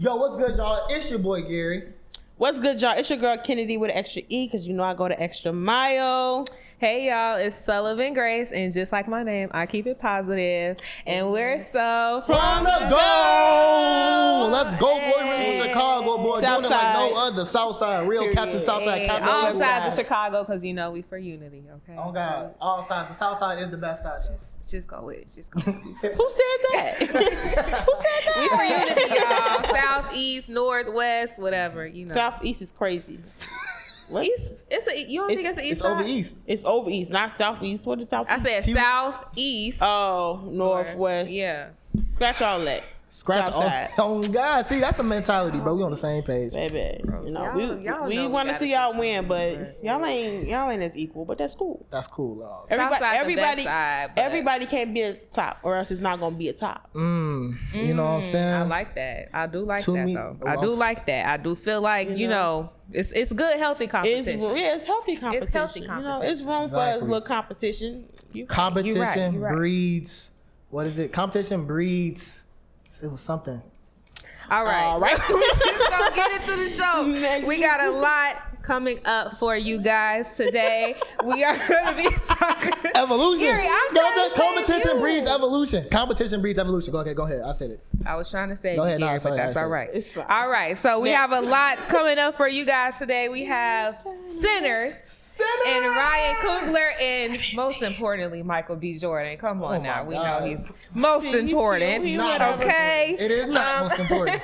Yo, what's good, y'all? It's your boy Gary. What's good, y'all? It's your girl Kennedy with an extra E, because you know I go the extra mile. Hey y'all, it's Sullivan Grace, and just like my name, I keep it positive, and we're so From the goal! Let's go, boy. We're from Chicago, boy. Doing it like no other. Southside, real Captain Southside. Captain all sides of Chicago, because you know we for unity, okay? Oh God, all sides. The Southside is the best side. Just go with it. Just go with it. Who said that? Who said that? We for unity, y'all. South, east, north, west, whatever, you know. Southeast is crazy. What? East? You don't think it's the east side? It's over east. It's over east, not southeast. What is southeast? I said southeast. Oh, northwest. Yeah. Scratch all that. Scratch Southside. Oh God, see that's the mentality, bro. We on the same page. Baby, you know, Y'all we know want to gotta see y'all do win, something, but y'all ain't as equal. But that's cool. That's cool. Everybody can't be a top, or else it's not gonna be a top. You know what I'm saying? I like that. I do like To that me- though. oh, I do like that. I do feel like you know it's good, healthy competition. It's healthy competition. It's healthy You know, competition. it's room for a little competition. Competition You're right. breeds. What is it? Competition breeds. It was something. All right. All right. Let's go get into the show. We got a lot coming up for you guys today. We are going to be talking Evolution. Gary, I'm trying to save competition you. breeds evolution. Competition breeds evolution. Go ahead. I said it. I was trying to say Go ahead, Gary, no, but sorry, that's I said all right. It's fine. All right. So we have a lot coming up for you guys today. We have Sinners. And Ryan Coogler, and most importantly, Michael B. Jordan. Come on now. We know he's most important. He's not most Okay. It is not most important.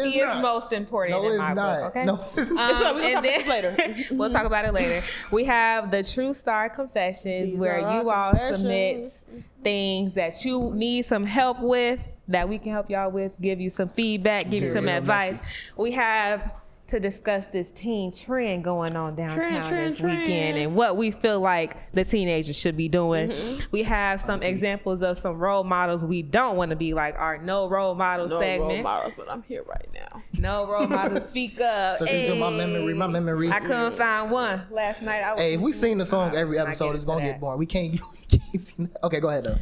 He is most important in my book. Okay. No, it's not. We'll talk and about this later. we'll talk about it later. We have the True Star Confessions, These where are you our all confessions. submit things that you need some help with, that we can help y'all with, give you some feedback, give you Get some real advice. messy. We have to discuss this teen trend going on downtown this Trend. weekend, and what we feel like the teenagers should be doing. We have some examples of some role models we don't want to be like, our no role model No segment. role models, but I'm here right now. No role models, speak up. So this is my memory. I couldn't find one last night. I was, Hey, if we sing the song every let's not episode, get it's gonna into get that. boring. We can't sing that. Okay, go ahead though.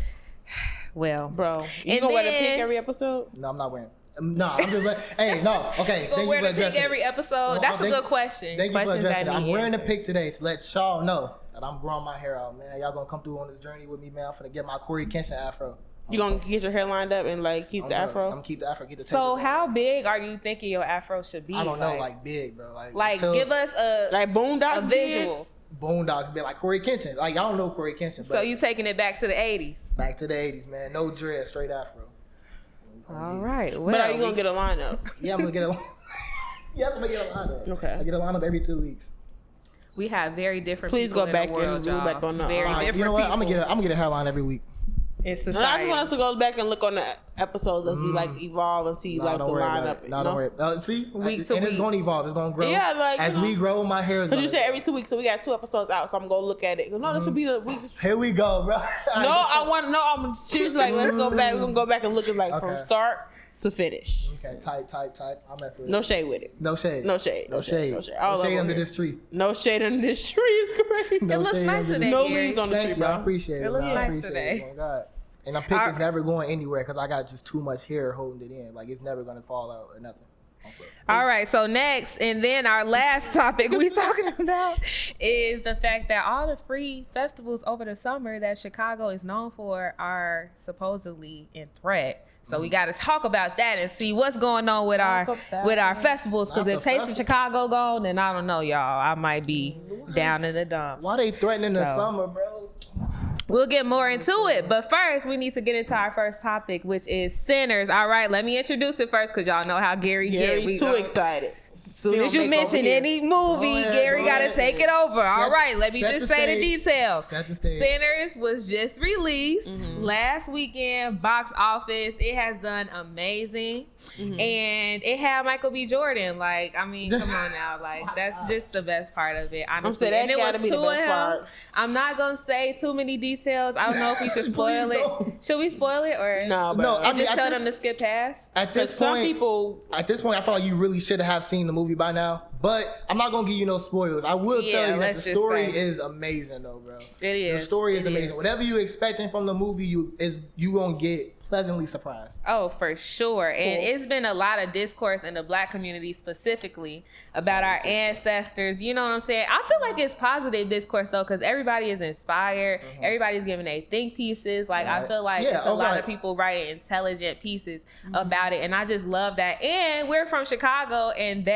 Well, Bro, you And gonna wear the then- pink every episode? No, I'm not wearing. No, I'm just like, hey, no, okay. go Thank wear you for the pink addressing every it. episode. No, That's a thank- good question. Thank you for Questions addressing it. that I'm need wearing the answers. pick today to let y'all know that I'm growing my hair out, man. Y'all gonna come through on this journey with me, man. I'm finna get my Corey Kenshin afro. You gonna get your hair lined up and like keep the I'm afro? gonna keep the afro. Get the So taper. how big are you thinking your afro should be? I don't know, like big, bro. Like until give us a Like Boondocks a visual. Boondocks be like Corey Kenshin. Like y'all know Corey Kenshin, but So you taking it back to the 80s? back to the 80s, man. No dread, straight afro. All right. Well, But are you gonna get a lineup? Yeah, I'm gonna get a. Yes, I'm gonna get a lineup. Okay. I get a lineup every 2 weeks. we have very different. Please people go in back the world, and rule y'all. back on the- very Alright, different. You know what? I'm people gonna get a hairline every week. in No, I society. just want us to go back and look on the episodes as we like evolve and see like the don't worry about lineup. it. No, don't worry. See, Week and to it's week. gonna evolve. It's gonna grow. Yeah, like, as you know. we grow, my hair is. Cause you gonna said every 2 weeks, so we got 2 episodes out. So I'm gonna look at it. No, this will be the week. Here we go, bro. No, I want to know. I'm choose like let's go back. We're gonna go back and look at like from Okay. start to finish. Okay, type. I'll mess with it. No shade with it. No shade. No shade. No shade. No shade. All No shade over under here. this tree. No shade under this tree is crazy. No It looks shade nice under today, this- No Gary. leaves on the Thank tree, you. I bro. appreciate it. It looks man. I nice appreciate today. it. Oh God. And my pick is never going anywhere because I got just too much hair holding it in. Like it's never gonna fall out or nothing. All right, so next, and then our last topic we talking about is the fact that all the free festivals over the summer that Chicago is known for are supposedly in threat. So we got to talk about that and see what's going on with our festivals. Because Not if the Taste of festival. Chicago gone, then I don't know, y'all. I might be down in the dumps. Why they threatening the So. summer, bro? We'll get more into it. But first, we need to get into our first topic, which is Sinners. All right, let me introduce it first because y'all know how Gary get. Gary's We too gonna- excited. Soon as you mention any movie, Go ahead, Gary go got to ahead. take it over. All right, let me set just the say the stage. details. Set the stage. Sinners was just released last weekend, box office. It has done amazing. And it had Michael B. Jordan. Like, I mean, come on now. Like, that's just the best part of it, honestly. saying that And it gotta was be the two of best him. part. I'm not going to say too many details. I don't know if we should spoil Please it. don't. Should we spoil it or No, bro. No, I mean, just at tell this- them to skip past? At this Because some point, people, I feel like you really should have seen the movie by now. But I'm not gonna give you no spoilers. I will Yeah, tell you that let's the just story say. is amazing, though, bro. It is. The story is It amazing. is. Whatever you expecting from the movie, you gonna get pleasantly surprised. Oh, for sure. And it's been a lot of discourse in the Black community specifically about our ancestors. You know what I'm saying? I feel like it's positive discourse though, because everybody is inspired. Everybody's giving their think pieces. Like I feel like it's a lot of people writing intelligent pieces about it, and I just love that. And we're from Chicago, and the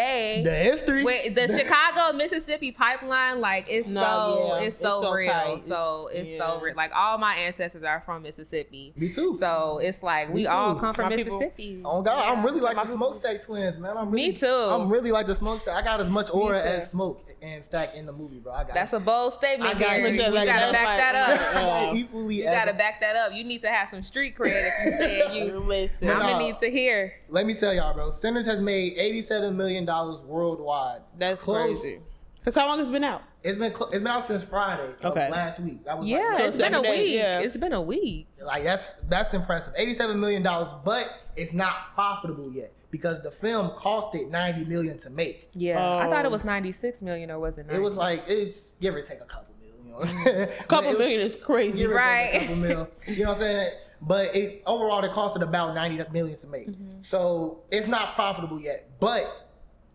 history, the Chicago Mississippi pipeline, like it's so real. tight. So it's so real. Like all my ancestors are from Mississippi. Me too. So it's like we all come from Mississippi. Oh God, I'm really like the Smokestack twins, man. Me too. I'm really like the Smokestack. I got as much aura as Smoke and Stack in the movie, bro. That's a bold statement. I got Gary. You gotta back that up. Equally, you gotta back that up. You need to have some street cred if you say you. Listen, I'm gonna need to hear. Let me tell y'all, bro. Sinners has made $87 million worldwide. That's crazy. Cause how long has it been out? It's been out since Friday. Last week. That was it's been a week. Yeah. It's been a week. Like that's impressive. $87 million, but it's not profitable yet because the film costed $90 million to make. Yeah, I thought it was $96 million, or was it? 90? It was like it's give or take a couple million. You know what I'm saying? A couple million is crazy, right? A couple mil, you know what I'm saying? But overall, it costed about $90 million to make. So it's not profitable yet, but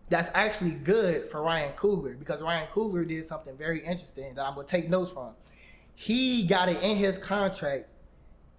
that's actually good for Ryan Coogler because Ryan Coogler did something very interesting that I'm gonna take notes from. He got it in his contract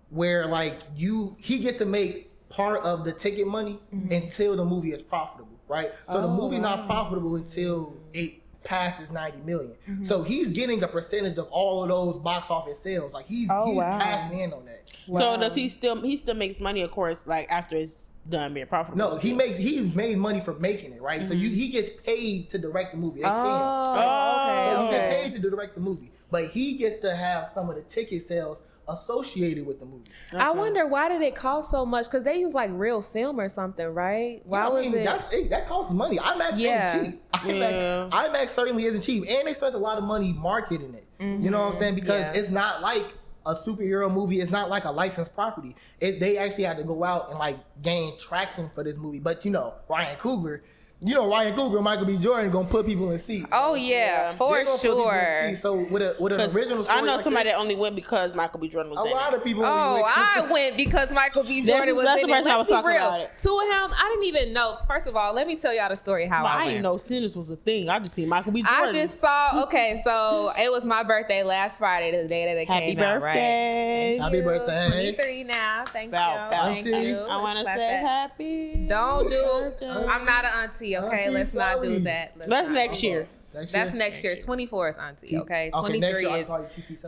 where like he gets to make part of the ticket money until the movie is profitable, right? So the movie's not profitable until it passes 90 million. So he's getting a percentage of all of those box office sales. Like he's cashing in on that. So does he still makes money, of course, like after it's done being profitable? No, he made money from making it, right? So he gets paid to direct the movie. They pay him, right? So he gets paid to direct the movie, but he gets to have some of the ticket sales associated with the movie. I wonder why did it cost so much? Because they use like real film or something, right? Why was it? That costs money. IMAX ain't cheap. IMAX certainly isn't cheap, and they spent a lot of money marketing it. You know what I'm saying? Because it's not like a superhero movie. It's not like a licensed property. They actually had to go out and like gain traction for this movie. But Ryan Coogler and Michael B. Jordan gonna put people in seats. Oh yeah, for sure. So with an original story, I know somebody that only went because Michael B. Jordan was in it. A lot of people. I went because Michael B. Jordan was in it. That's the person I was talking about it. Two of him, I didn't even know. First of all, let me tell y'all the story how I didn't know Sinners was a thing. I just seen Michael B. Jordan. I just saw. Okay, so it was my birthday last Friday, the day that it came out. Right? Happy birthday! 23 now. Thank you. I want to say happy. Don't do. I'm not an auntie. Okay, let's not do that. That's next year. That's next year. 24 is auntie. Okay, 23 is.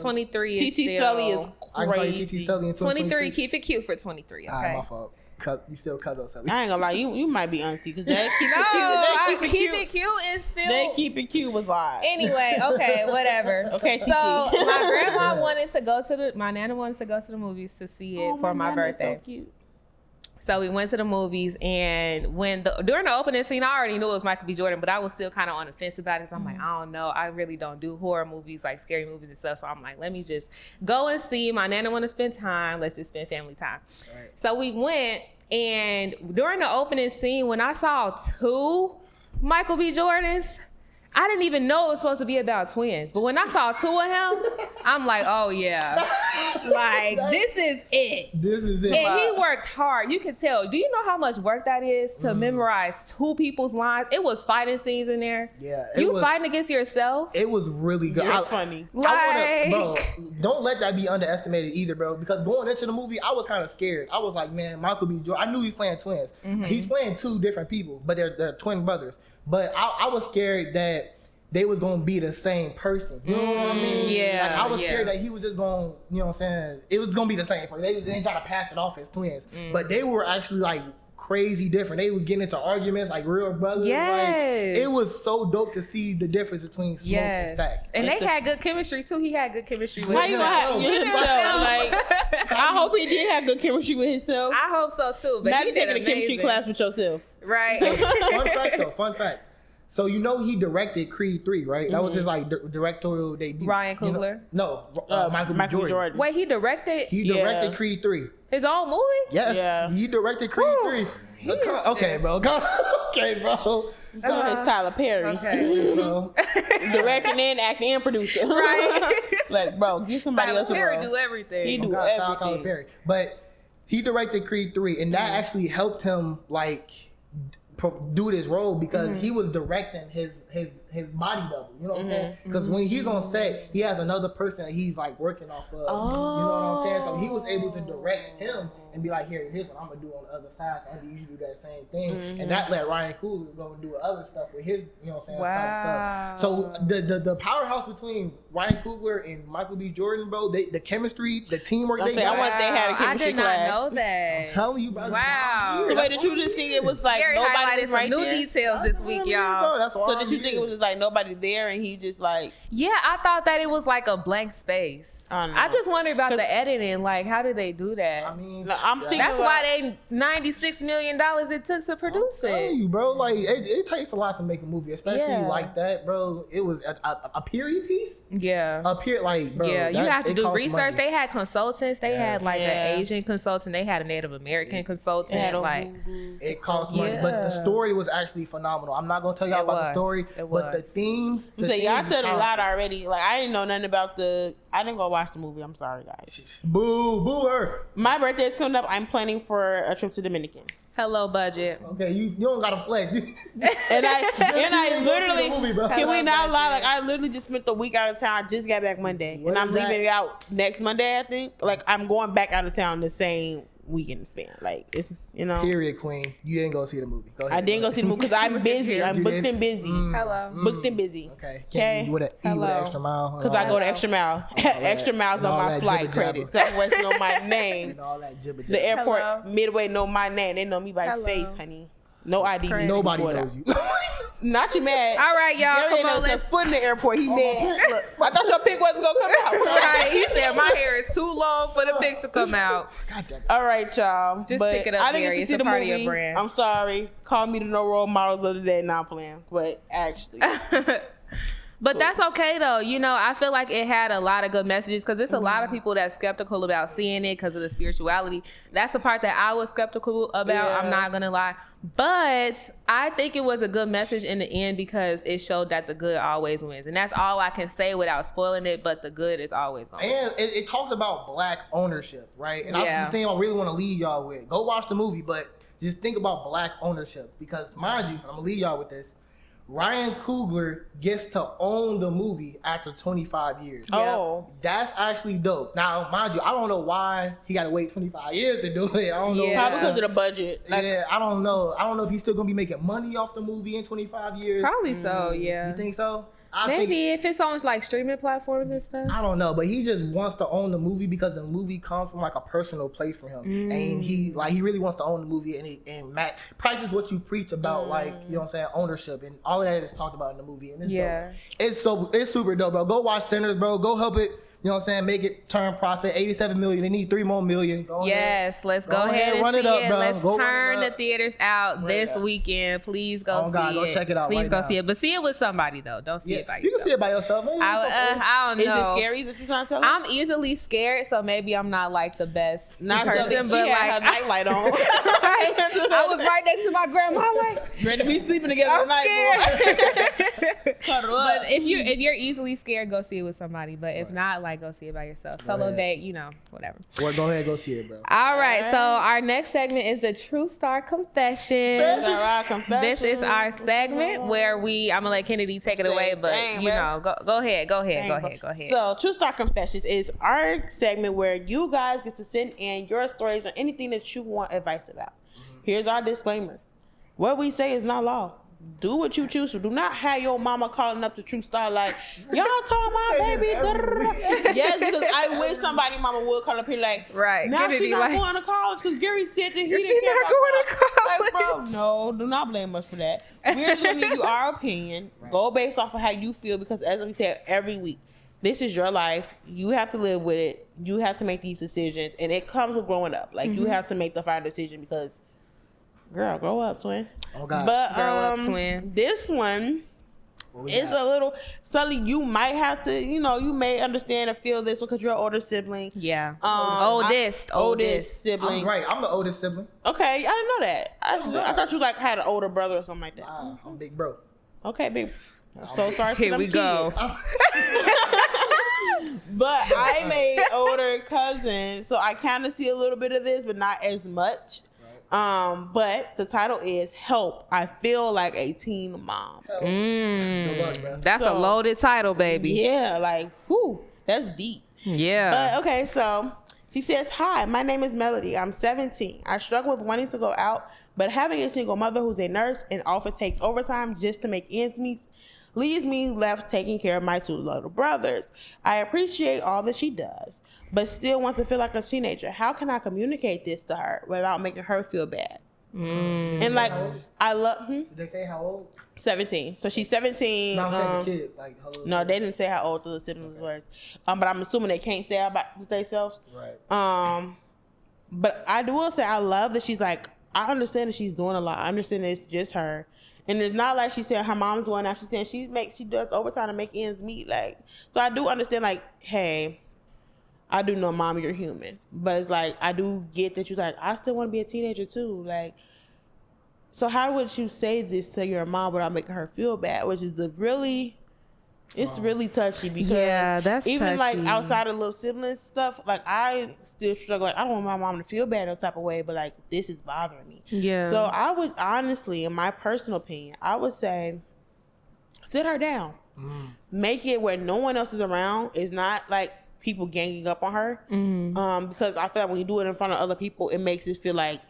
23 is. TT Sully is crazy. 23. Keep it cute for 23. Okay. My fault. You still cousin Sully. I ain't gonna lie, you might be auntie because they keep it cute is still. They keep it cute was live. Anyway, okay, whatever. Okay, so my grandma wanted to go to my nana wanted to go to the movies to see it for my birthday. So cute. So we went to the movies, and during the opening scene, I already knew it was Michael B. Jordan, but I was still kind of on the fence about it. So I'm like, I don't know. I really don't do horror movies, like scary movies and stuff. So I'm like, let me just go and see. My nana want to spend time. Let's just spend family time. Right. So we went, and during the opening scene, when I saw two Michael B. Jordans, I didn't even know it was supposed to be about twins. But when I saw two of him, I'm like, oh yeah. Like, this is it. This is it. And he worked hard. You can tell. Do you know how much work that is to memorize two people's lines? It was fighting scenes in there. Yeah. You fighting against yourself. It was really good. You're funny. Bro, don't let that be underestimated either, bro. Because going into the movie, I was kind of scared. I was like, man, Michael B. Jordan. I knew he's playing twins. He's playing two different people, but they're twin brothers. But I was scared that they was gonna be the same person. You know what I mean? Yeah. Like, I was scared that he was just gonna, you know what I'm saying? It was gonna be the same person. They didn't try to pass it off as twins. But they were actually like crazy different. They was getting into arguments like real brothers. Yes. Like, it was so dope to see the difference between Smoke and Stack. And they had good chemistry too. He had good chemistry with himself. How you gonna have himself? Like, I hope he did have good chemistry with himself. I hope so too. But now you taking a chemistry class with yourself. Right. Fun fact. So he directed Creed 3, right? That was his like directorial debut. Ryan Coogler? Michael B. Jordan. Wait, he directed? He directed Creed 3. His own movie? Yes. Yeah. He directed Creed 3. Okay, bro. Okay, bro. It's Tyler Perry. Okay. Directing and acting and producing. Right. Like, bro, get somebody else to Tyler Perry do everything. He do Shout out everything. Tyler Perry. But He directed Creed 3, and that actually helped him like do this role because he was directing his body double. You know what I'm saying? Because when he's on set, he has another person that he's like working off of. You know what I'm saying? So he was able to direct him and be like, here's what I'm gonna do on the other side. So I need you to do that same thing, and that let Ryan Coogler go and do other stuff with his, you know what I'm saying, stuff. So the powerhouse between Ryan Coogler and Michael B. Jordan, bro, the chemistry, the teamwork they got. I want they had a chemistry class. I did not know that. I'm telling you, bro. Wow. So wait, did you just think it was like Gary nobody was right new there? details this week, y'all. That's So did you think it was just like nobody there and he just like? Yeah, I thought that it was like a blank space. I just wondered about the editing. Like, how did they do that? I mean, I'm thinking that's why they $96 million it took to produce it. You, bro, like it takes a lot to make a movie, especially like that, bro. It was a period piece. Yeah, a period, like, bro. Yeah, you have to do research. Money. They had consultants. They had like an Asian consultant. They had a Native American consultant. Like, it costs money, but the story was actually phenomenal. I'm not gonna tell y'all about the story, but the themes. So y'all said a lot already. Like I didn't know nothing about the. I didn't go watch the movie. I'm sorry, guys. Boo her. My birthday is coming up. I'm planning for a trip to Dominican. Hello, budget. Okay, you don't gotta flex. and I literally movie, can we not lie? Like I literally just spent the week out of town. I just got back Monday, and I'm leaving out next Monday. I think. Like I'm going back out of town the same weekend span. Like it's Period, queen. You didn't go see the movie. Go ahead, I didn't go see the movie because I'm busy. I'm booked and busy. Hello. Booked and busy. Okay. You with an extra mile. Because I go to extra mile. Extra miles on my flight credit. Southwest know my name. And all that jibber. The airport Midway know my name. They know me by face, honey. No ID. Nobody knows you. Not you mad. All right, y'all. Come on, let's foot in the airport. He mad. Look, I thought your pic wasn't gonna come out. Right. He said my hair is too long for the pic to come out. God damn it. All right, y'all. Just but pick it up, I didn't Gary. get to It's see a the part of movie. your brand. I'm sorry. Call me the no role models of the day. Not playing, but actually. But that's okay though. You know, I feel like it had a lot of good messages because there's a lot of people that's skeptical about seeing it because of the spirituality. That's the part that I was skeptical about. Yeah. I'm not gonna lie, but I think it was a good message in the end because it showed that the good always wins, and that's all I can say without spoiling it. But the good is always going. And it talks about black ownership, right? And that's the thing I really want to leave y'all with. Go watch the movie, but just think about black ownership because, mind you, I'm gonna leave y'all with this. Ryan Coogler gets to own the movie after 25 years. Oh. That's actually dope. Now, mind you, I don't know why he got to wait 25 years to do it. I don't know. Probably because of the budget. Yeah, I don't know. I don't know if he's still going to be making money off the movie in 25 years. Probably so, yeah. You think so? Maybe if it's on like streaming platforms and stuff. I don't know, but he just wants to own the movie because the movie comes from like a personal place for him, and he really wants to own the movie and Matt practice what you preach about, like, you know what I'm saying, ownership, and all of that is talked about in the movie, and it's dope. It's super dope, bro. Go watch Sinners, bro. Go help it. You know what I'm saying? Make it turn profit. 87 million. They need 3 more million. Let's go ahead and run see it up, it. bro. Let's Go turn the theaters out this weekend. Please go see it. Go check it out. Please right go now. see it. But see it with somebody though. Don't see it by yourself. You can see it by yourself. I don't know. Is it scary? Is it you trying to tell us? I'm easily scared, so maybe I'm not like the best Not person, so but she had like her nightlight on. I was right next to my grandma. I'm like, Ready to be sleeping together I'm tonight, boy. Cuddle up. But if you're easily scared, go see it with somebody. But if not, like go see it by yourself. Solo date, whatever. Well, go ahead, go see it, bro. All right, so our next segment is the True Star Confession. This is our segment where I'm gonna let Kennedy take it away, but go ahead. So, True Star Confessions is our segment where you guys get to send in your stories or anything that you want advice about. Here's our disclaimer: what we say is not law. Do what you choose to. Do not have your mama calling up to True Star like, y'all told my baby. Yes, because I wish somebody mama would call up here like, right. Now she's not going to college because Gary said that he didn't care about going to college. Like, bro, no, do not blame us for that. We're just giving you our opinion. Right. Go based off of how you feel because as we said every week, this is your life. You have to live with it. You have to make these decisions, and it comes with growing up. Like you have to make the final decision because. Girl, grow up, twin. Oh God. But grow up, twin. This one is a little Sully. You might have to, you may understand and feel this one because you're an older sibling. Yeah. Oldest sibling. I'm the oldest sibling. Okay, I didn't know that. I thought you had an older brother or something like that. I'm big bro. Okay, big. I'm so sorry. Here we go. But I'm a older cousin, so I kind of see a little bit of this, but not as much. But the title is Help. I Feel Like a Teen Mom. Good luck, man. That's a loaded title, baby. Yeah, like, whoo, that's deep. Yeah. But okay, so she says, "Hi, my name is Melody. I'm 17. I struggle with wanting to go out, but having a single mother who's a nurse and often takes overtime just to make ends meet leaves me left taking care of my 2 little brothers. I appreciate all that she does, but still want to feel like a teenager. How can I communicate this to her without making her feel bad?" And like, I love. Did they say how old? 17. So she's 17. No, I'm saying the kids. Like, how old No, they didn't say how old the siblings was. But I'm assuming they can't say about themselves. Right. But I will say I love that she's like, I understand that she's doing a lot. I understand that it's just her. And it's not like she said her mom's going out. She's saying she does overtime to make ends meet. Like, so I do understand, like, hey, I do know, Mom, you're human. But it's like, I do get that you're like, I still want to be a teenager too. Like, so how would you say this to your mom without making her feel bad? Which is really touchy, because that's even touchy. like outside of little siblings stuff, like I still struggle. Like, I don't want my mom to feel bad no type of way, but like, this is bothering me. Yeah. So I would honestly, in my personal opinion, I would say sit her down. Make it where no one else is around. It's not like people ganging up on her. Because I feel like when you do it in front of other people, it makes it feel like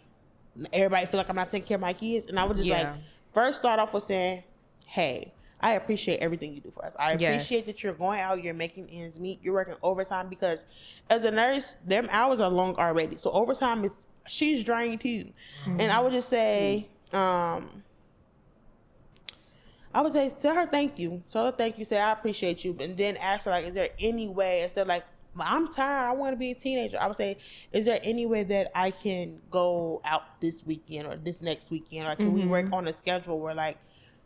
everybody feel like I'm not taking care of my kids. And I would just like first start off with saying, hey, I appreciate everything you do for us. I appreciate that you're going out, you're making ends meet, you're working overtime, because as a nurse, them hours are long already. So overtime she's drained too. And I would just say, tell her thank you. Tell her thank you, say I appreciate you. And then ask her, like, is there any way, instead of like, I'm tired, I want to be a teenager, I would say, is there any way that I can go out this weekend or this next weekend? Or can we work on a schedule where like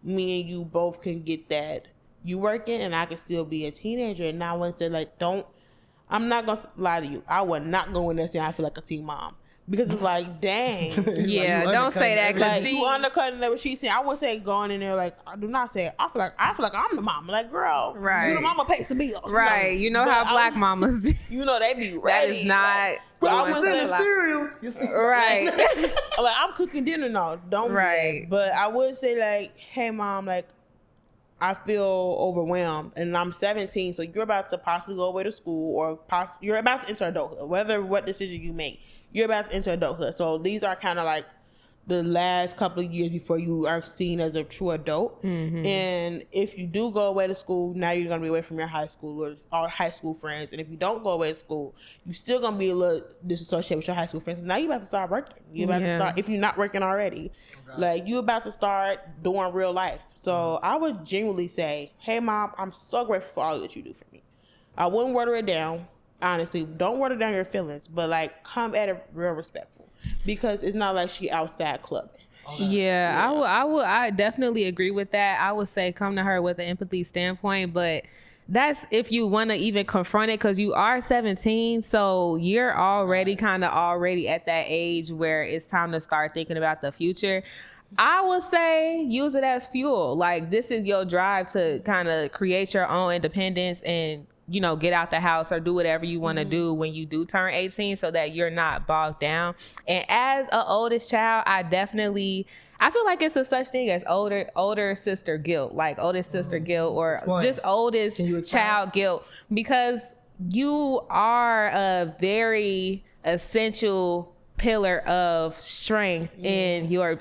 me and you both can get that you working and I can still be a teenager? And I wouldn't say like, I'm not going to lie to you, I would not go in there saying I feel like a teen mom. Because it's like, dang. Yeah, don't say that, because like, you undercutting what she's saying. I wouldn't say going in there like, I do not say I feel like I'm the mama. Like, girl, you the mama pays the bills. Right. You know how black mamas be. You know they be ready. That is not. Like, I wouldn't say cereal. Right. Like, I'm cooking dinner now. Don't do that. But I would say like, hey mom, like, I feel overwhelmed and I'm 17, so you're about to possibly go away to school, or you're about to enter adulthood. What decision you make, you're about to enter adulthood. So these are kind of like the last couple of years before you are seen as a true adult. And if you do go away to school, now you're going to be away from your high school or high school friends. And if you don't go away to school, you're still going to be a little disassociated with your high school friends. Now you're about to start working. You're about to start, if you're not working already, like you're about to start doing real life. So I would genuinely say, hey mom, I'm so grateful for all that you do for me. I wouldn't water it down. Honestly, don't water down your feelings, but like come at it real respectful, because it's not like she outside clubbing. Yeah, I definitely agree with that. I would say come to her with an empathy standpoint, but that's if you want to even confront it, because you are 17, so you're already already at that age where it's time to start thinking about the future. I would say use it as fuel. Like, this is your drive to kind of create your own independence and, you know, get out the house or do whatever you want to do when you do turn 18, so that you're not bogged down. And as an oldest child, I feel like it's a such thing as older sister guilt, like oldest sister guilt, or just oldest child guilt, because you are a very essential pillar of strength in your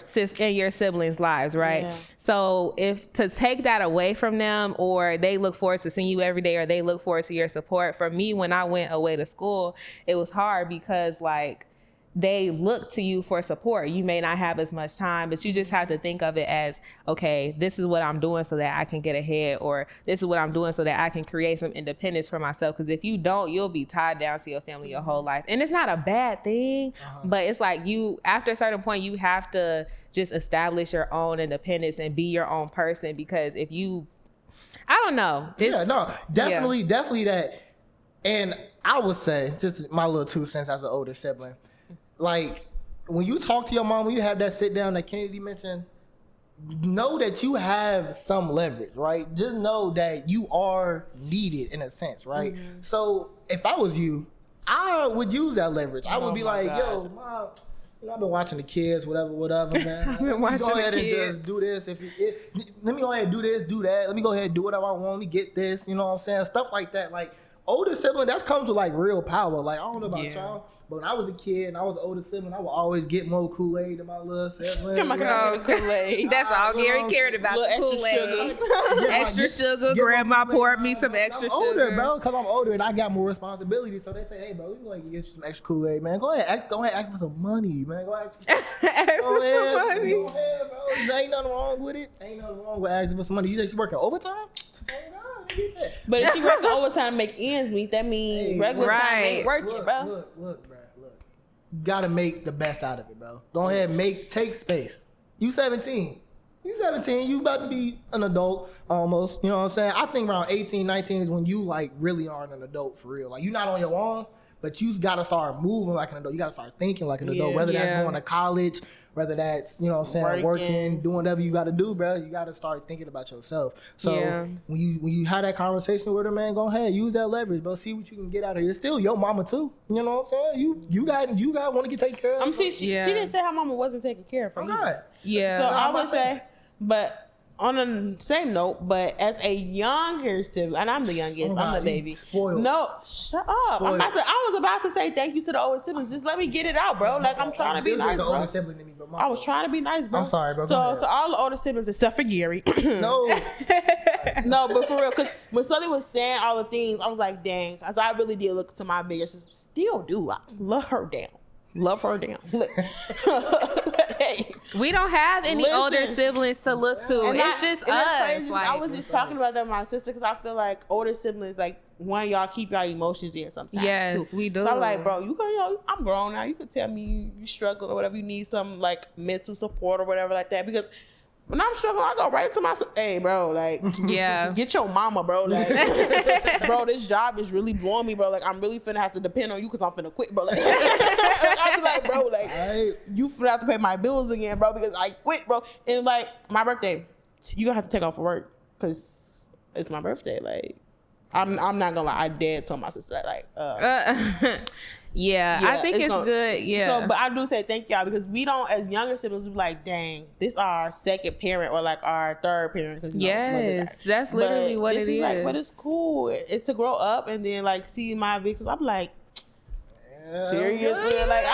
siblings' lives, right? So if to take that away from them, or they look forward to seeing you every day, or they look forward to your support. For me, when I went away to school, it was hard because like they look to you for support. You may not have as much time, but you just have to think of it as, okay, this is what I'm doing so that I can get ahead, or this is what I'm doing so that I can create some independence for myself. Because if you don't, you'll be tied down to your family your whole life. And it's not a bad thing, but it's like after a certain point, you have to just establish your own independence and be your own person. Because if you, I don't know. Definitely that. And I would say, just my little 2 cents as an older sibling, like when you talk to your mom, when you have that sit down that Kennedy mentioned, know that you have some leverage, right? Just know that you are needed in a sense, right? So if I was you, I would use that leverage. I would be like, yo, mom, I've been watching the kids, whatever, man. I've been watching go ahead the and kids. just do this. Let me go ahead and do this, do that. Let me go ahead and do whatever I want. Let me get this. You know what I'm saying? Stuff like that. Like older sibling, that comes with like real power. Like I don't know about y'all, but when I was a kid and I was an older sibling, I would always get more Kool-Aid than my little sibling. Come on, Kool-Aid. That's all Gary cared about. Little The extra Kool-Aid. sugar. Extra sugar. Grandma poured me some extra I'm older, sugar. bro, because I'm older and I got more responsibility. So they say, hey, bro, we going to get you some extra Kool-Aid, man. Go ahead, ask for some money, man. Go ask for some, Ask for some money. Go ahead, bro. There ain't nothing wrong with it. Ain't nothing wrong with asking for some money. You say she working overtime? Oh, God, get that. But if you work overtime to make ends meet, that means regular time ain't worth it, bro. Look, bro. You gotta make the best out of it, bro. Go ahead, take space. You 17. You about to be an adult almost. You know what I'm saying? I think around 18, 19 is when you like really are an adult for real. Like you're not on your own, but you gotta start moving like an adult. You gotta start thinking like an adult. Whether that's going to college, whether that's, you know what I'm saying, working, doing whatever you gotta do, bro. You gotta start thinking about yourself. So when you have that conversation with her, man, go ahead, use that leverage, bro. See what you can get out of it. It's still your mama too. You know what I'm saying? You got want to get taken care of. She didn't say her mama wasn't taking care of her. Right. Yeah. So I would say, but on the same note, but as a younger sibling, and I'm the youngest, I'm the baby. Spoiled. No, shut up. Spoiled. I was about to say thank you to the older siblings. Just let me get it out, bro. Like I'm trying to be nice, the bro. older sibling than me, but I was trying to be nice, bro. I'm sorry, bro. So all the older siblings except for Gary. No. No, but for real, because when Sully was saying all the things, I was like, dang, because I really did look to my bigger sister. Still do. I love her down. Hey. We don't have any older siblings to look to. And it's just and us. that's crazy. Like, I was just talking about that with my sister because I feel like older siblings, like one, y'all keep y'all emotions in sometimes. Yes, too. we do. So I'm like, bro, you can, I'm grown now. You can tell me you struggling or whatever. You need some like mental support or whatever like that. Because when I'm struggling, I go right to my, hey, bro, like, get your mama, bro. Like, bro, this job is really blowing me, bro. Like, I'm really finna have to depend on you because I'm finna quit, bro. Like, I be like, bro, like, you finna have to pay my bills again, bro, because I quit, bro. And like, my birthday, you gonna have to take off for work because it's my birthday. Like, I'm not gonna lie, I dead told my sister that, like, yeah, I think it's good. Yeah. So, but I do say thank y'all because we don't, as younger siblings, we be like, dang, this our second parent or like our third parent. Cause, yes, that's literally what it is. Like, but it's cool. It's to grow up and then like see my big sister. I'm like, period. Like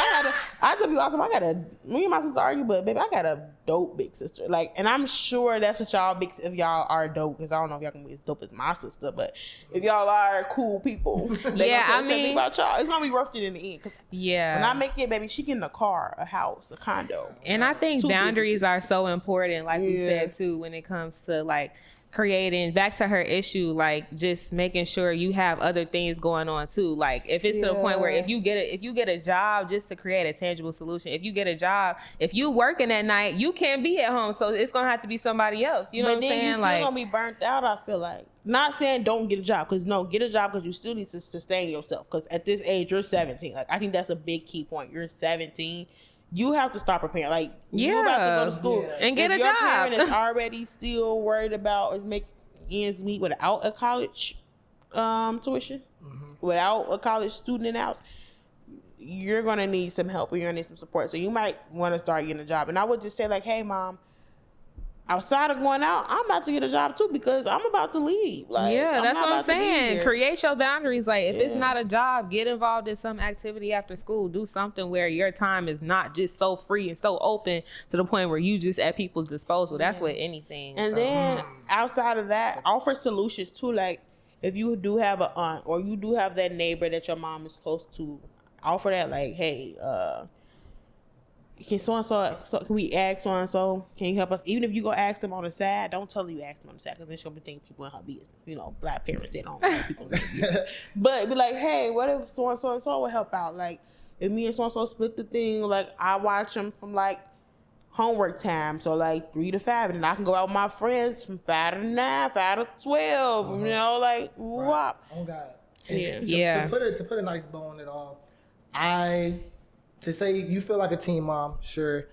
I tell people all the time, I got me and my sister argue, but baby, I got a dope big sister. Like, and I'm sure that's what y'all if y'all are dope, because I don't know if y'all can be as dope as my sister, but if y'all are cool people, I mean, about y'all, it's gonna be worth it in the end. Cause when I make it, baby, she getting a car, a house, a condo. And I think boundaries are so important, like we said too, when it comes to like creating, back to her issue, like just making sure you have other things going on too. Like if it's to the point where if you get a job, just to create a tangible solution. If you get a job, if you working at night, you can't be at home, so it's gonna have to be somebody else. You know what I'm saying? You're still gonna be burnt out. I feel like, not saying don't get a job, because no, get a job because you still need to sustain yourself. Because at this age, you're 17. Like I think that's a big key point. You're 17. You have to start preparing. Like you're about to go to school and get a job. Your parent is already still worried about is making ends meet without a college tuition, without a college student in the house. You're gonna need some help, or you're gonna need some support. So you might want to start getting a job. And I would just say like, hey, mom, outside of going out, I'm about to get a job too because I'm about to leave. Like, that's what I'm saying. Create your boundaries. Like if it's not a job, get involved in some activity after school. Do something where your time is not just so free and so open to the point where you just at people's disposal. That's with anything. And then outside of that, offer solutions too. Like if you do have an aunt or you do have that neighbor that your mom is close to, offer that. Like, hey, can so can we ask so and so? Can you help us? Even if you go ask them on the side, don't tell her you ask them on the side because then she'll be thinking people in her business. You know, black parents, they don't like people in their business. But be like, hey, what if so and so will help out? Like, if me and so and so split the thing, like I watch them from like homework time, so like 3 to 5, and I can go out with my friends from 5 to 9, 5 to 12. You know, like whop. Oh God. And To put a nice bow on it all, to say you feel like a teen mom, sure.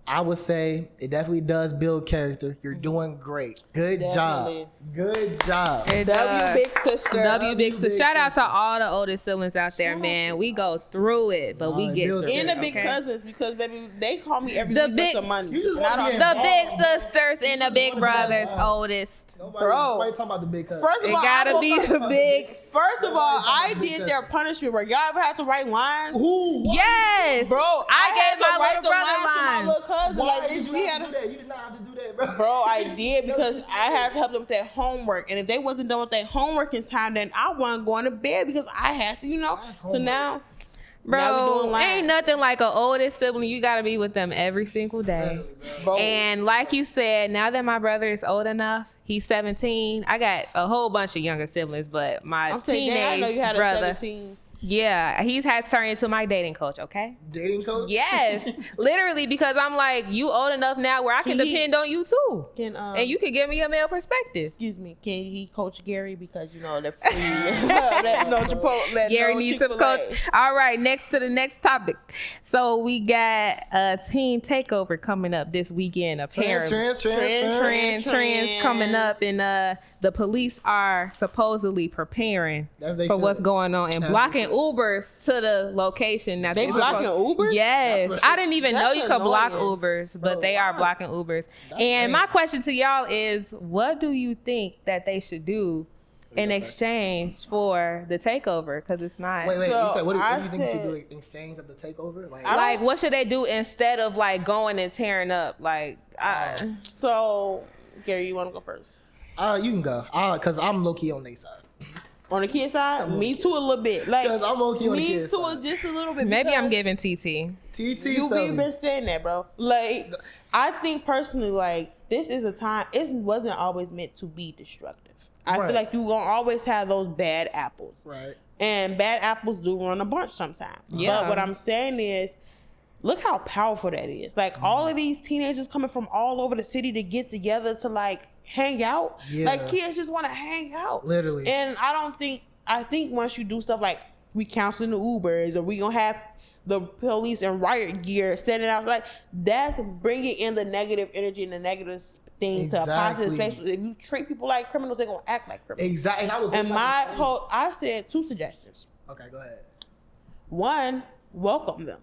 I would say it definitely does build character. You're doing great. Good job. Good job. W big sister. W big sister. Shout out to all the oldest siblings out there, man. We go through it, but we get through it. And the big cousins, because baby, they call me every week for some money. The big sisters and the big brothers, oldest. Bro, nobody talking about the big cousins. First of all, gotta be the big. First of all, I did their punishment work. Y'all ever had to write lines? Yes, Bro, I gave my little brother to my little lines. cousin. Why Like did this, you we have had to do that? You did not have to do that, bro. Bro, I did because I had to help them with their homework. And if they wasn't done with their homework in time, then I wasn't going to bed because I had to, So now, bro, ain't nothing like an oldest sibling. You got to be with them every single day. Bro. And like you said, now that my brother is old enough, he's 17. I got a whole bunch of younger siblings, but my I know you had brother. a 17. Yeah, he's had turned into my dating coach, okay? Dating coach? Yes, literally, because I'm like, you old enough now where I can depend on you too. And you can give me a male perspective. Excuse me, can he coach Gary? Because, they're free. Chipotle, Gary needs some coach. All right, next to the next topic. So we got a teen takeover coming up this weekend, apparently. Trends coming up, and the police are supposedly preparing for what's going on and blocking Ubers to the location. Now they blocking Ubers? Yes. I didn't even know you could block Ubers, but they are blocking Ubers. And my question to y'all is, what do you think that they should do in exchange for the takeover? Because it's not. Wait. You said, what do you think you should do in exchange of the takeover? Like, what should they do instead of like going and tearing up? Like, so Gary, you want to go first? You can go. Because I'm low key on their side. On the kid side, me too a little bit. Like, because I'm okay on the kid side. Just a little bit. Maybe I'm giving TT. You've been saying that, bro. Like, I think personally, like, this is a time. It wasn't always meant to be destructive. I feel like you gonna always have those bad apples. Right. And bad apples do run a bunch sometimes. Yeah. But what I'm saying is, look how powerful that is. Like, all of these teenagers coming from all over the city to get together to like hang out. Yeah. Like, kids just want to hang out. Literally. And I think once you do stuff like we canceling the Ubers, or we gonna have the police in riot gear standing out, like, that's bringing in the negative energy and the negative thing to a positive space. If you treat people like criminals, they're gonna act like criminals. Exactly. I said 2 suggestions. Okay, go ahead. 1, welcome them.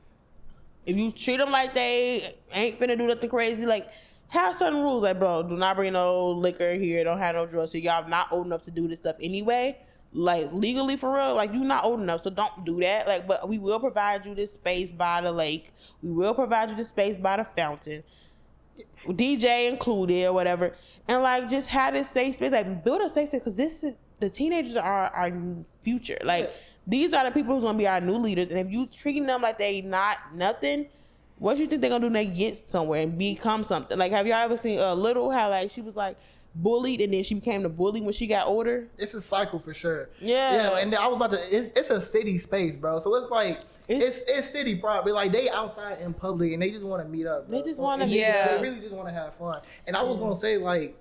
If you treat them like they ain't finna do nothing crazy, like, have certain rules. Like, bro, do not bring no liquor here. Don't have no drugs. So y'all not old enough to do this stuff anyway. Like, legally, for real, like, you're not old enough, so don't do that. Like, but we will provide you this space by the lake. We will provide you this space by the fountain. DJ included or whatever. And, like, just have this safe space. Like, build a safe space, because the teenagers are our future. Like, these are the people who's going to be our new leaders. And if you treating them like they not nothing, what do you think they're going to do when they get somewhere and become something? Like, have y'all ever seen Little, how, like, she was, like, bullied, and then she became the bully when she got older? It's a cycle for sure. Yeah. And I was about to, it's a city space, bro. So it's like, it's city property. Like, they outside in public and they just want to meet up, bro. They just want to They really just want to have fun. And I was going to say, like,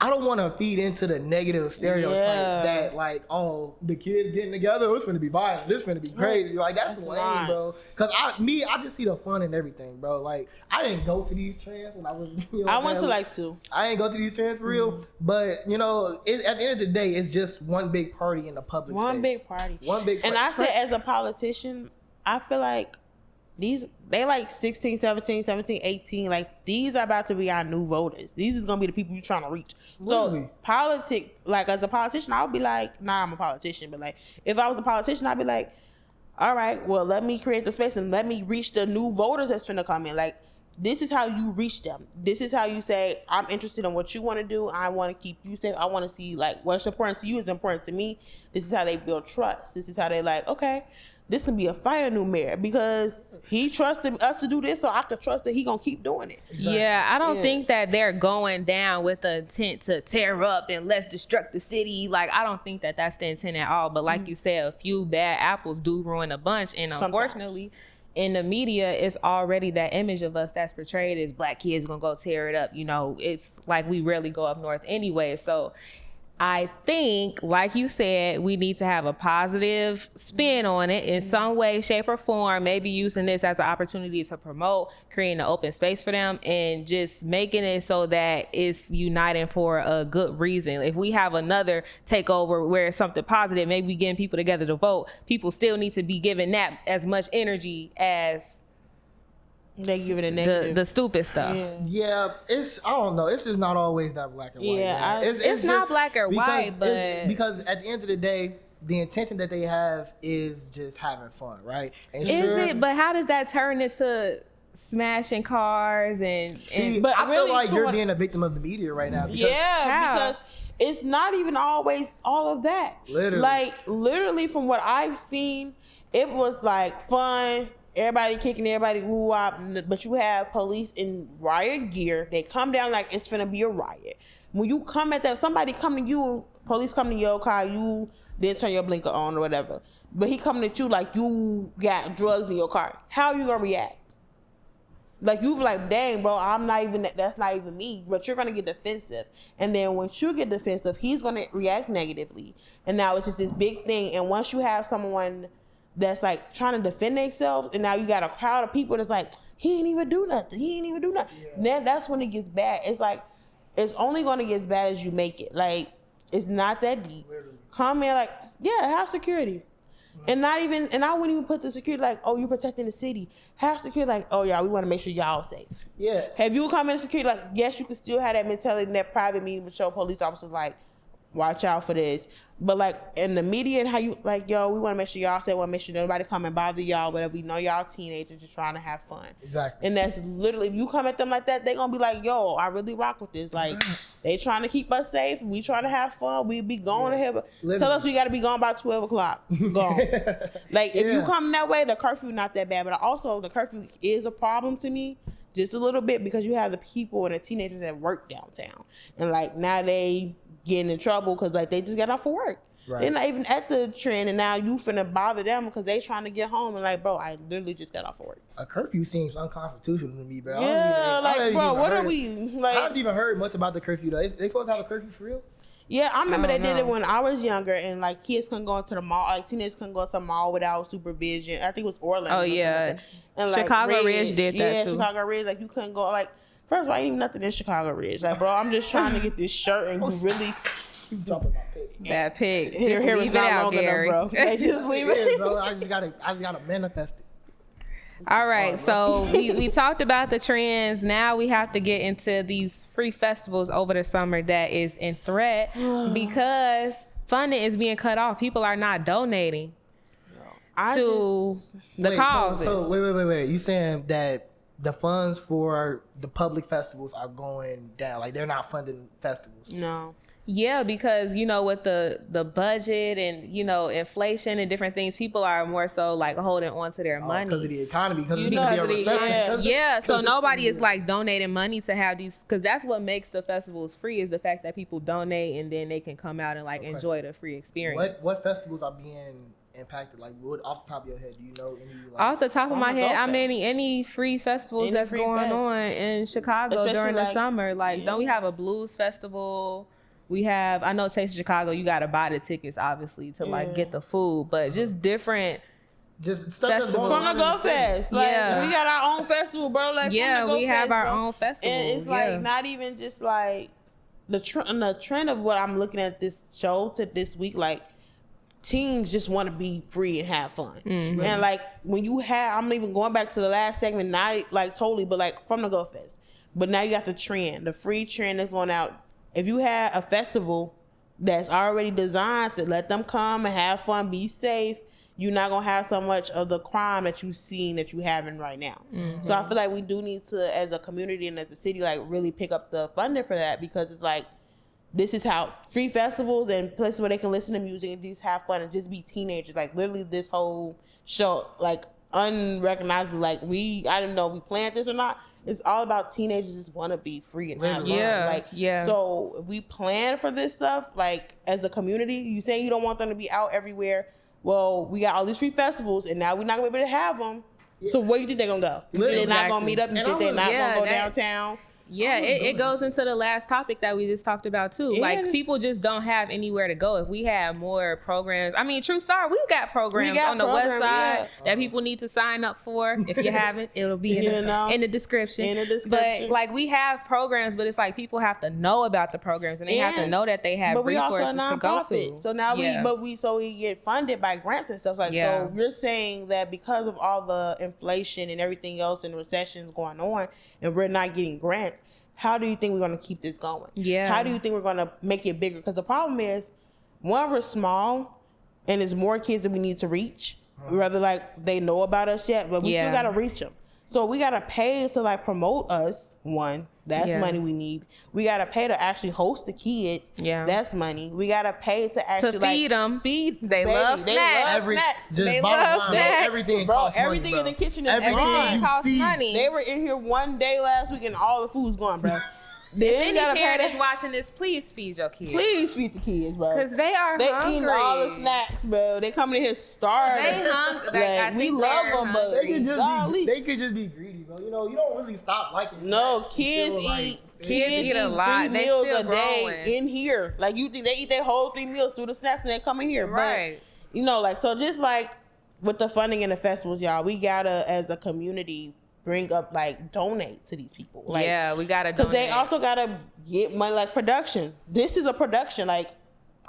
I don't want to feed into the negative stereotype that, like, oh, the kids getting together, it's finna be violent, it's finna be crazy. Like, that's lame, bro. Because I just see the fun in everything, bro. Like, I didn't go to these trends when I was, I went to like 2. I ain't go to these trends for real, but, at the end of the day, it's just one big party in the public space. One big party. And I said, as a politician, I feel like they like 16, 17, 18. Like, these are about to be our new voters. These is gonna be the people you're trying to reach. Really? So like, as a politician, I would be like, nah, I'm a politician, but like, if I was a politician, I'd be like, all right, well, let me create the space and let me reach the new voters that's finna come in. Like, this is how you reach them. This is how you say, I'm interested in what you want to do. I want to keep you safe. I want to see, like, what's important to you is important to me. This is how they build trust. This is how they, like, okay, this can be a fire new mayor because he trusted us to do this, so I could trust that he gonna keep doing it. Yeah, I don't think that they're going down with the intent to tear up and let's destruct the city. Like, I don't think that that's the intent at all. But like you said, a few bad apples do ruin a bunch. And unfortunately, in the media, it's already that image of us that's portrayed as black kids gonna go tear it up. It's like we rarely go up north anyway. So I think, like you said, we need to have a positive spin on it in some way, shape, or form. Maybe using this as an opportunity to promote, creating an open space for them, and just making it so that it's uniting for a good reason. If we have another takeover where it's something positive, maybe getting people together to vote, people still need to be given that as much energy as they give it a negative. The stupid stuff. Yeah, I don't know. It's just not always that black and white. Yeah, it's not black or white, but because at the end of the day, the intention that they have is just having fun, right? And But how does that turn into smashing cars and but I really, feel like you're being a victim of the media right now. Because it's not even always all of that. Literally from what I've seen, it was like fun. Everybody kicking, everybody woo wop, but you have police in riot gear. They come down like it's finna be a riot. When you come at that, somebody come to you, police come to your car, you didn't turn your blinker on or whatever. But he coming at you like you got drugs in your car. How are you gonna react? Like you like, dang, bro, that's not even me. But you're gonna get defensive, and then once you get defensive, he's gonna react negatively, and now it's just this big thing. And once you have someone that's like trying to defend themselves, and now you got a crowd of people that's like, he ain't even do nothing. Yeah. Then that's when it gets bad. It's like, it's only going to get as bad as you make it. Like, it's not that deep. Literally. Come in like, yeah, have security. And I wouldn't even put the security like, oh, you're protecting the city. Have security like, oh, yeah, we want to make sure y'all safe. Yeah. Have you come in security like, yes, you can still have that mentality in that private meeting with your police officers like, watch out for this. But like in the media and how you like, yo, we want to make sure y'all say, want to make sure nobody come and bother y'all, whatever. We know y'all teenagers just trying to have fun. Exactly. And that's literally, if you come at them like that, they gonna be like, yo, I really rock with this. Like, they trying to keep us safe. We trying to have fun. We be going ahead. But tell us we got to be gone by 12 o'clock. Gone. Like, if you come that way, the curfew not that bad. But also, the curfew is a problem to me. Just a little bit, because you have the people and the teenagers that work downtown. And like, now they getting in trouble because like they just got off of work. Right. They're not even at the trend, and now you finna bother them because they trying to get home. And like, bro, I literally just got off of work. A curfew seems unconstitutional to me, bro. Yeah, bro, what are we? Like, I haven't even heard much about the curfew though. They supposed to have a curfew for real? Yeah, I remember they did it when I was younger, and like kids couldn't go into the mall. Like teenagers couldn't go to the mall without supervision. I think it was Orlando. Oh yeah, like and like Chicago Ridge did that too. Yeah, Chicago Ridge, like you couldn't go. Like first of all, ain't even nothing in Chicago Ridge. Like, bro, I'm just trying to get this shirt, and you really. You jumping my pig. Bad pig. Here leave is not out, long Gary. Enough, bro. Just leave it. Bro. I just gotta manifest it. All right, so we talked about the trends. Now we have to get into these free festivals over the summer that is in threat because funding is being cut off. People are not donating to the causes. So wait. You saying that the funds for the public festivals are going down? Like they're not funding festivals? No. Yeah, because with the budget and inflation and different things, people are more so like holding on to their money because of the economy, because it's gonna be a recession. Yeah, so nobody is like donating money to have these, because that's what makes the festivals free, is the fact that people donate and then they can come out and like enjoy the free experience. What festivals are being impacted? Like, what, off the top of your head, do you know any? Like, off the top of my head, any free festivals that's going on in Chicago, especially during the summer? Like, don't we have a blues festival? We have, I know Taste of Chicago, you gotta buy the tickets obviously to like get the food, but just different. Just stuff that's going on. From the Go Fest. Like, we got our own festival, bro. Like, we have our own festival. And it's like not even just like the trend of what I'm looking at this show to this week, like teens just want to be free and have fun. Mm-hmm. And like when you have, I'm even going back to the last segment, not like totally, but like from the Go Fest. But now you got the trend, the free trend that's going out. If you have a festival that's already designed to let them come and have fun, be safe, you're not going to have so much of the crime that you've seen that you're having right now. Mm-hmm. So I feel like we do need to, as a community and as a city, like really pick up the funding for that, because it's like, this is how free festivals and places where they can listen to music and just have fun and just be teenagers. Like literally this whole show, like unrecognizable, like I didn't know if we planned this or not. It's all about teenagers just want to be free and have fun. Yeah. So if we plan for this stuff, like as a community, you say you don't want them to be out everywhere. Well, we got all these free festivals, and now we're not gonna be able to have them. Yeah. So where do you think they're gonna go? You think they're not gonna meet up? You think they're not gonna go downtown? Yeah, it goes into the last topic that we just talked about too. Like And- people just don't have anywhere to go. If we have more programs, I mean, True Star, we got programs on the west side that people need to sign up for. If you haven't, it'll be in the description. In the description. But like we have programs, but it's like people have to know about the programs and they have to know that they have but we resources also a to go nonprofit. to. So now we get funded by grants and stuff like so you're saying that because of all the inflation and everything else and recessions going on and we're not getting grants, how do you think we're going to keep this going? Yeah. How do you think we're going to make it bigger? Because the problem is, one, we're small and there's more kids that we need to reach, whether like they know about us yet, but we still got to reach them. So we got to pay to like promote us. One, that's money we need. We got to pay to actually host the kids. Yeah. That's money. We got to pay to actually feed them. They love snacks. They love snacks. Everything bro, costs everything money, in the kitchen is everything gone. costs money. They were in here one day last week and all the food's gone, bro. If any parent is watching this, please feed your kids. Please feed the kids, bro. Because they hungry. Eating all the snacks, bro. They coming in here starving. They hungry. Like, we love them, but they could just be greedy, bro. You know, you don't really stop liking snacks. Kids eat a lot. 3 meals a day in here. Like you think they eat their whole 3 meals through the snacks and they come in here, right? But, you know, like so. Just like with the funding in the festivals, y'all, we gotta as a community bring up like donate to these people. Like, yeah, we gotta because they also gotta get money like production. This is a production. Like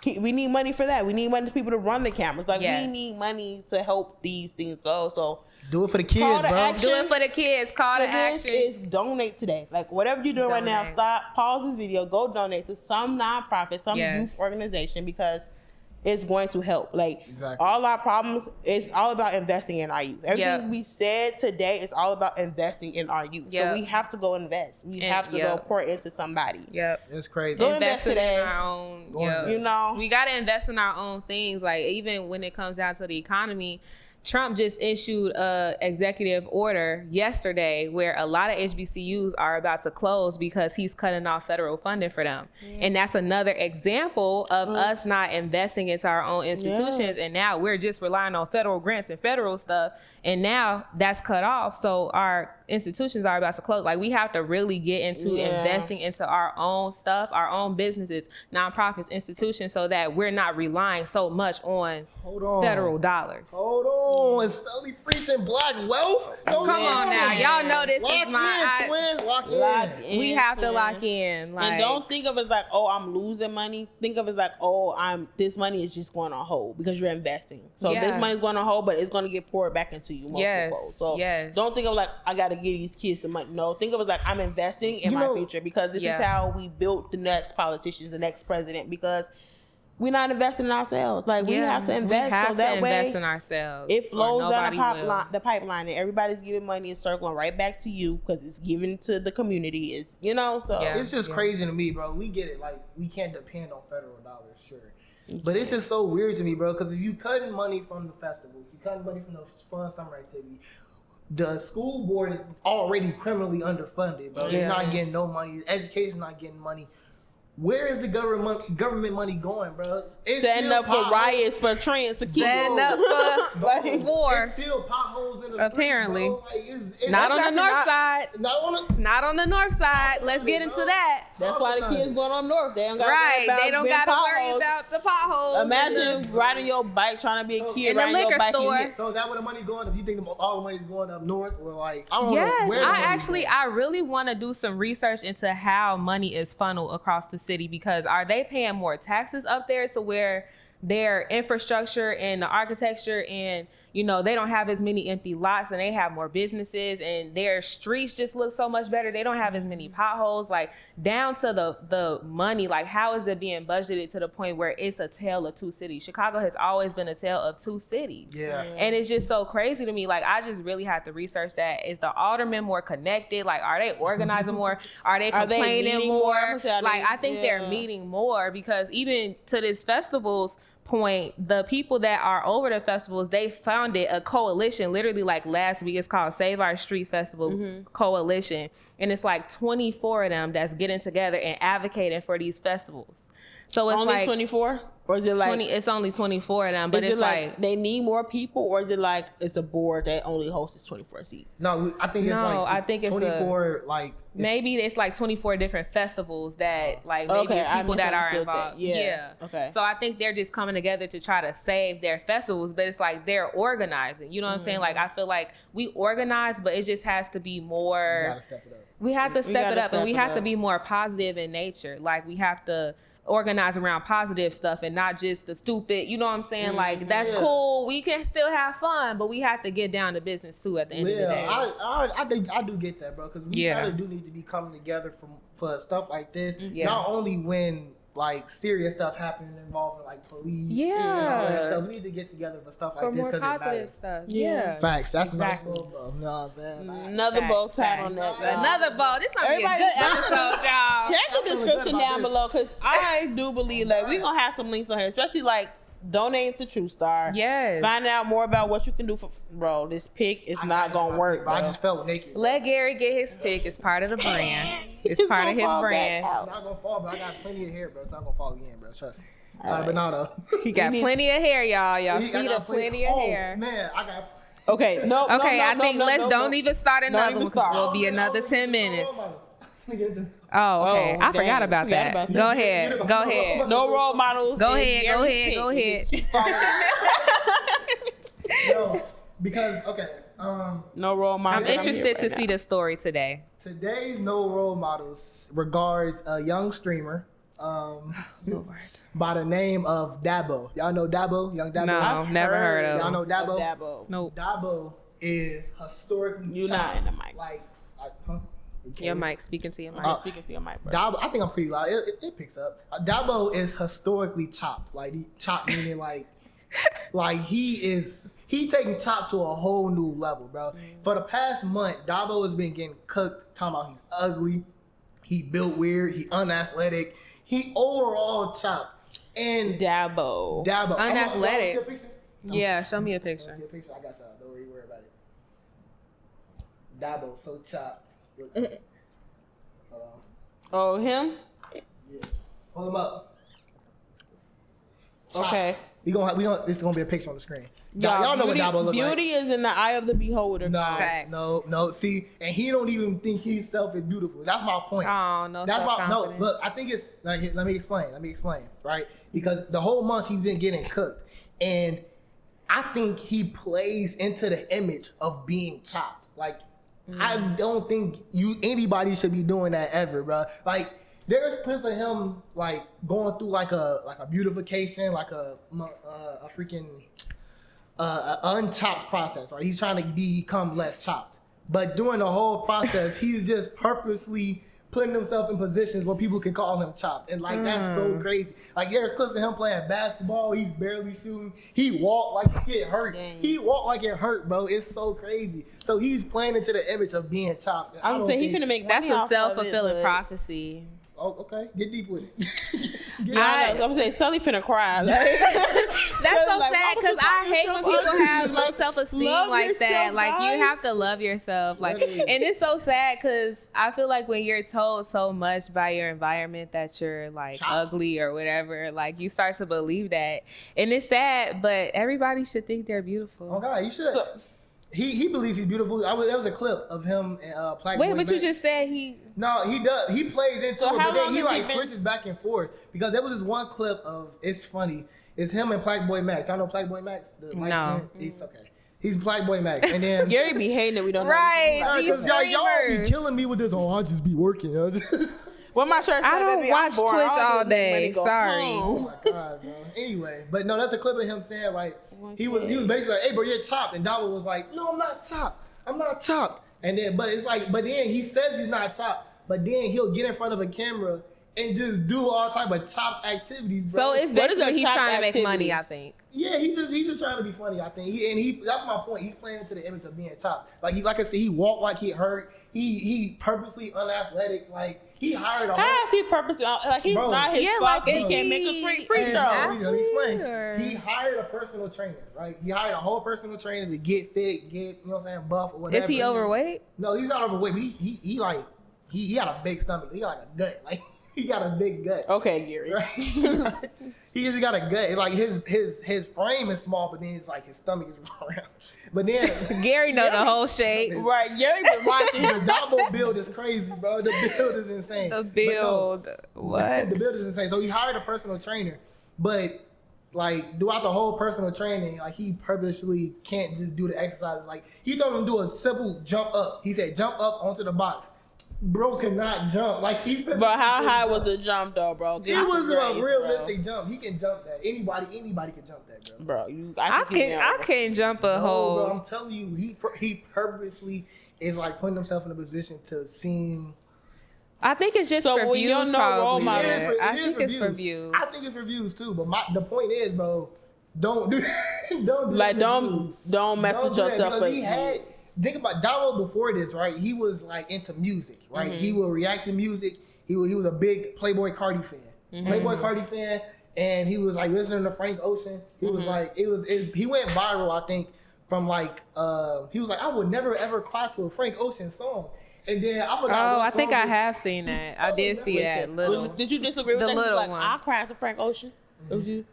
we need money for that. We need money for people to run the cameras. Like we need money to help these things go. So do it for the kids, bro. Do it for the kids. Call to action is donate today. Like whatever you're doing right now, stop, pause this video, go donate to some nonprofit, some youth organization because it's going to help. Like all our problems, it's all about investing in our youth. Everything we said today is all about investing in our youth. So we have to go invest. We have to go pour into somebody. It's crazy. Go invest today. In our own, you know, we got to invest in our own things. Like even when it comes down to the economy, Trump just issued a executive order yesterday where a lot of HBCUs are about to close because he's cutting off federal funding for them. And that's another example of us not investing into our own institutions. And now we're just relying on federal grants and federal stuff. And now that's cut off. So our institutions are about to close. Like we have to really get into investing into our own stuff, our own businesses, nonprofits, institutions, so that we're not relying so much on federal dollars. Hold on. Is Sully preaching black wealth? Come on now. Y'all know this lock is my lock in. We have to lock in. Like, and don't think of it as like, oh, I'm losing money. Think of it as like, oh, this money is just going on hold because you're investing. So this money is going on hold, but it's going to get poured back into you. So don't think of like, I got to give these kids the money. No, think of it as like, I'm investing in my future because this is how we built the next politicians, the next president, because we're not investing in ourselves. Like we have to invest so that way invest in ourselves. It flows down the pipeline, and everybody's giving money and circling right back to you because it's given to the community. It's so it's just crazy to me, bro. We get it. Like we can't depend on federal dollars, sure, but it's just so weird to me, bro. Because if you cutting money from the festivals, you cutting money from those fun summer activity. The school board is already criminally underfunded, bro. They're not getting no money. Education's not getting money. Where is the government money going, bro? It's setting up for riots, for trans, for kids. Setting up for war. It's still potholes in the apparently. Street, bro. Not on the north side. Not on the north side. Let's get into that. That's why the kids going on north. They don't got They don't got to worry about the potholes. Imagine riding your bike, trying to be a kid, riding your bike. So is that where the money going up? You think all the money's going up north, or like I don't know where I really want to do some research into how money is funneled across the city, because are they paying more taxes up there to where their infrastructure and the architecture and they don't have as many empty lots and they have more businesses and their streets just look so much better. They don't have as many potholes, like down to the money. Like how is it being budgeted to the point where it's a tale of two cities? Chicago has always been a tale of two cities. And it's just so crazy to me. Like I just really have to research that. Is the aldermen more connected? Like are they organizing more? Are they complaining more? Like I think they're meeting more, because even to this festival's point, the people that are over the festivals, they founded a coalition literally like last week. It's called Save Our Street Festival Coalition, and it's like 24 of them that's getting together and advocating for these festivals. So it's only like 24, or is it like 20? It's only 24 of them, but is it's it like they need more people, or is it like it's a board that only hosts 24 seats? No, I think it's No, like I think it's 24. Like maybe it's like 24 different festivals that like maybe Okay, it's I people that are misunderstood that. involved. Yeah. Okay. So I think they're just coming together to try to save their festivals, but it's like they're organizing. You know what I'm saying? Like I feel like we organize, but it just has to be you more. gotta step it up. We have to step it gotta up, and we step it have to up. be more positive in nature. Like we have to organize around positive stuff and not just the stupid. You know what I'm saying? Like that's Yeah. cool. We can still have fun, but we have to get down to business too at the end of the day. I do get that, bro. Because we Yeah. kind of do need to be coming together for stuff like this. Yeah. Not only when like serious stuff happening involving like police. Yeah. And all that stuff. We need to get together for stuff For like this more because it positive matters. stuff. Yeah. Yeah. Facts. That's Exactly. a nice little, you know what I'm saying? Like, Another bow Facts, tie facts. on that. y'all. Another bowl. This gonna be a Everybody good check- episode, y'all. Check the I'm feeling good description about down this. below, because I do believe like we're gonna have some links on here, especially like donating to True Star. Yes. Find out more about what you can do for bro. This pick is not gonna work. Bro. I bro. just felt naked. Let Gary get his pick. It's part of the brand. It's It's part of gonna his fall back brand. out. It's not gonna fall, bro. I got plenty of hair, bro. It's not gonna fall again, bro. Trust. All right. But no, though. He got plenty of hair, y'all. Y'all I see got the plenty of hair. Man, I got. Okay, no. Okay, no, I think no, let's no, don't no. even start another even one. 'Cause start. We'll be another 10 minutes. Oh, okay. Oh, I forgot dang, about forgot that. about that. Go ahead. Go ahead. No role models. Go and ahead, go Gary's ahead, go pick. It ahead. just keep falling out. No, because okay. No role models. I'm interested to see the story today. Today's no role models regards a young streamer by the name of Davo. Y'all know Davo? Young Davo? No, never heard of Y'all him. know Davo? Dabo. Nope. Davo is historically You not chopped. in the mic. Like, huh? You Your can't- mic, speaking to your mic. Speaking to your mic, bro. Dabo, I think I'm pretty loud. It picks up. Dabo is historically chopped. Like he chopped meaning like he taking Chop to a whole new level, bro. For the past month, Davo has been getting cooked, talking about he's ugly, he built weird, he unathletic, he overall Chop. And Dabo. Dabo. Unathletic. See a picture? Yeah, show me a I picture. see a picture. I got y'all. Don't worry about it. Dabo so chopped. Look. Hold on. Oh, him? Yeah. Hold him up. Chopped. Okay. We gonna this is gonna be a picture on the screen. Y'all know what beauty, Dabo look like. Beauty is in the eye of the beholder. No, Facts. no. See, and he don't even think himself is beautiful. That's my point. Oh, no That's my no. self-confidence. Look, I think it's like let me explain. Right, because the whole month he's been getting cooked, and I think he plays into the image of being chopped. Like I don't think anybody should be doing that ever, bro. Like there's clips of him like going through like a beautification, like a freaking unchopped process, right? He's trying to become less chopped. But during the whole process, he's just purposely putting himself in positions where people can call him chopped. And like that's so crazy. Like there's clips of him playing basketball, he's barely shooting. He walked like it hurt. Dang. He walked like it hurt, bro. It's so crazy. So he's playing into the image of being chopped. I was don't saying he's think- finna make That's money a off of self-fulfilling it, but- prophecy. Oh, okay. Get deep with it. I was saying Sully finna cry. Like, That's so like, sad why would because you I call hate when yourself people ugly? have low self-esteem Love like that. yourself, Like you guys. have to love yourself. Like, Literally. and it's so sad because I feel like when you're told so much by your environment that you're like Chopped. ugly or whatever, like you start to believe that, and it's sad. But everybody should think they're beautiful. Oh God, you should. He believes he's beautiful. There was a clip of him and Plaque Wait, Boy but you Mac. just said he. No, he does. He plays into So it, how but then long he has he like been- switches back and forth because there was this one clip of it's funny. It's him and Plaque Boy Max. Y'all know Plaque Boy Max? The light No. skin? He's okay. He's Plaque Boy Max, and then Gary be hating that we don't know. Right. Like, These because y'all be streamers. killing me with this. Oh, I just be working. what my shirt say, I don't baby, I'm watch bored. Twitch All I do all is make day. money, go Sorry. Oh home. my God, bro. Anyway, but no, that's a clip of him saying like he was basically like, "Hey, bro, you're chopped," and Davo was like, "No, I'm not chopped. I'm not chopped." And then, but it's like, but then he says he's not chopped, but then he'll get in front of a camera and just do all type of chopped activities, bro. So it's What is basically a he's chopped trying to make activity? money. I think. Yeah, he's just trying to be funny. I think that's my point. He's playing into the image of being chopped. Like I said, he walked like he hurt. He purposely unathletic. Like he hired a How whole. is he purposely like he's Bro. not his Yeah, fault? like, He is can't make he a free an throw. athlete? Let me explain. Or- He hired a personal trainer, right? He hired a whole personal trainer to get fit, you know what I'm saying, buff or whatever. Is he overweight? No, he's not overweight. But he had a big stomach. He got like a gut. Like he got a big gut. Okay, Gary. Right? He just got a gut. It's like his frame is small, but then it's like his stomach is round. But then Gary know the whole shape. Right, Gary been watching. the Davo build is crazy, bro. The build is insane. The But build. no, What? the build is insane. So he hired a personal trainer, but like throughout the whole personal training, like he purposely can't just do the exercises. Like he told him to do a simple jump up. He said jump up onto the box. Bro cannot jump. Like he. Bro, how high was the jump though, bro? It was a realistic jump. He can jump that. Anybody can jump that, bro. Bro, I can't jump a No, hole. bro, I'm telling you, he purposely is like putting himself in a position to seem. I think it's just So for when you views, don't know role probably. model- I think it's for views. I think it's for views too. But the point is, bro, don't do don't do Like, that for views. don't mess Don't with do that, yourself. because Like, he had. Think about Davo before this, right? He was like into music, right? Mm-hmm. He would react to music. He was a big Playboy Cardi fan. Mm-hmm. Playboy Cardi fan, and he was like listening to Frank Ocean. He was like, he went viral, I think, from like he was like, I would never ever cry to a Frank Ocean song. And then I forgot. Oh, what I think song I it- have seen that. I did see that little. did you disagree with The that? little Like, one. I cried to Frank Ocean. It was you.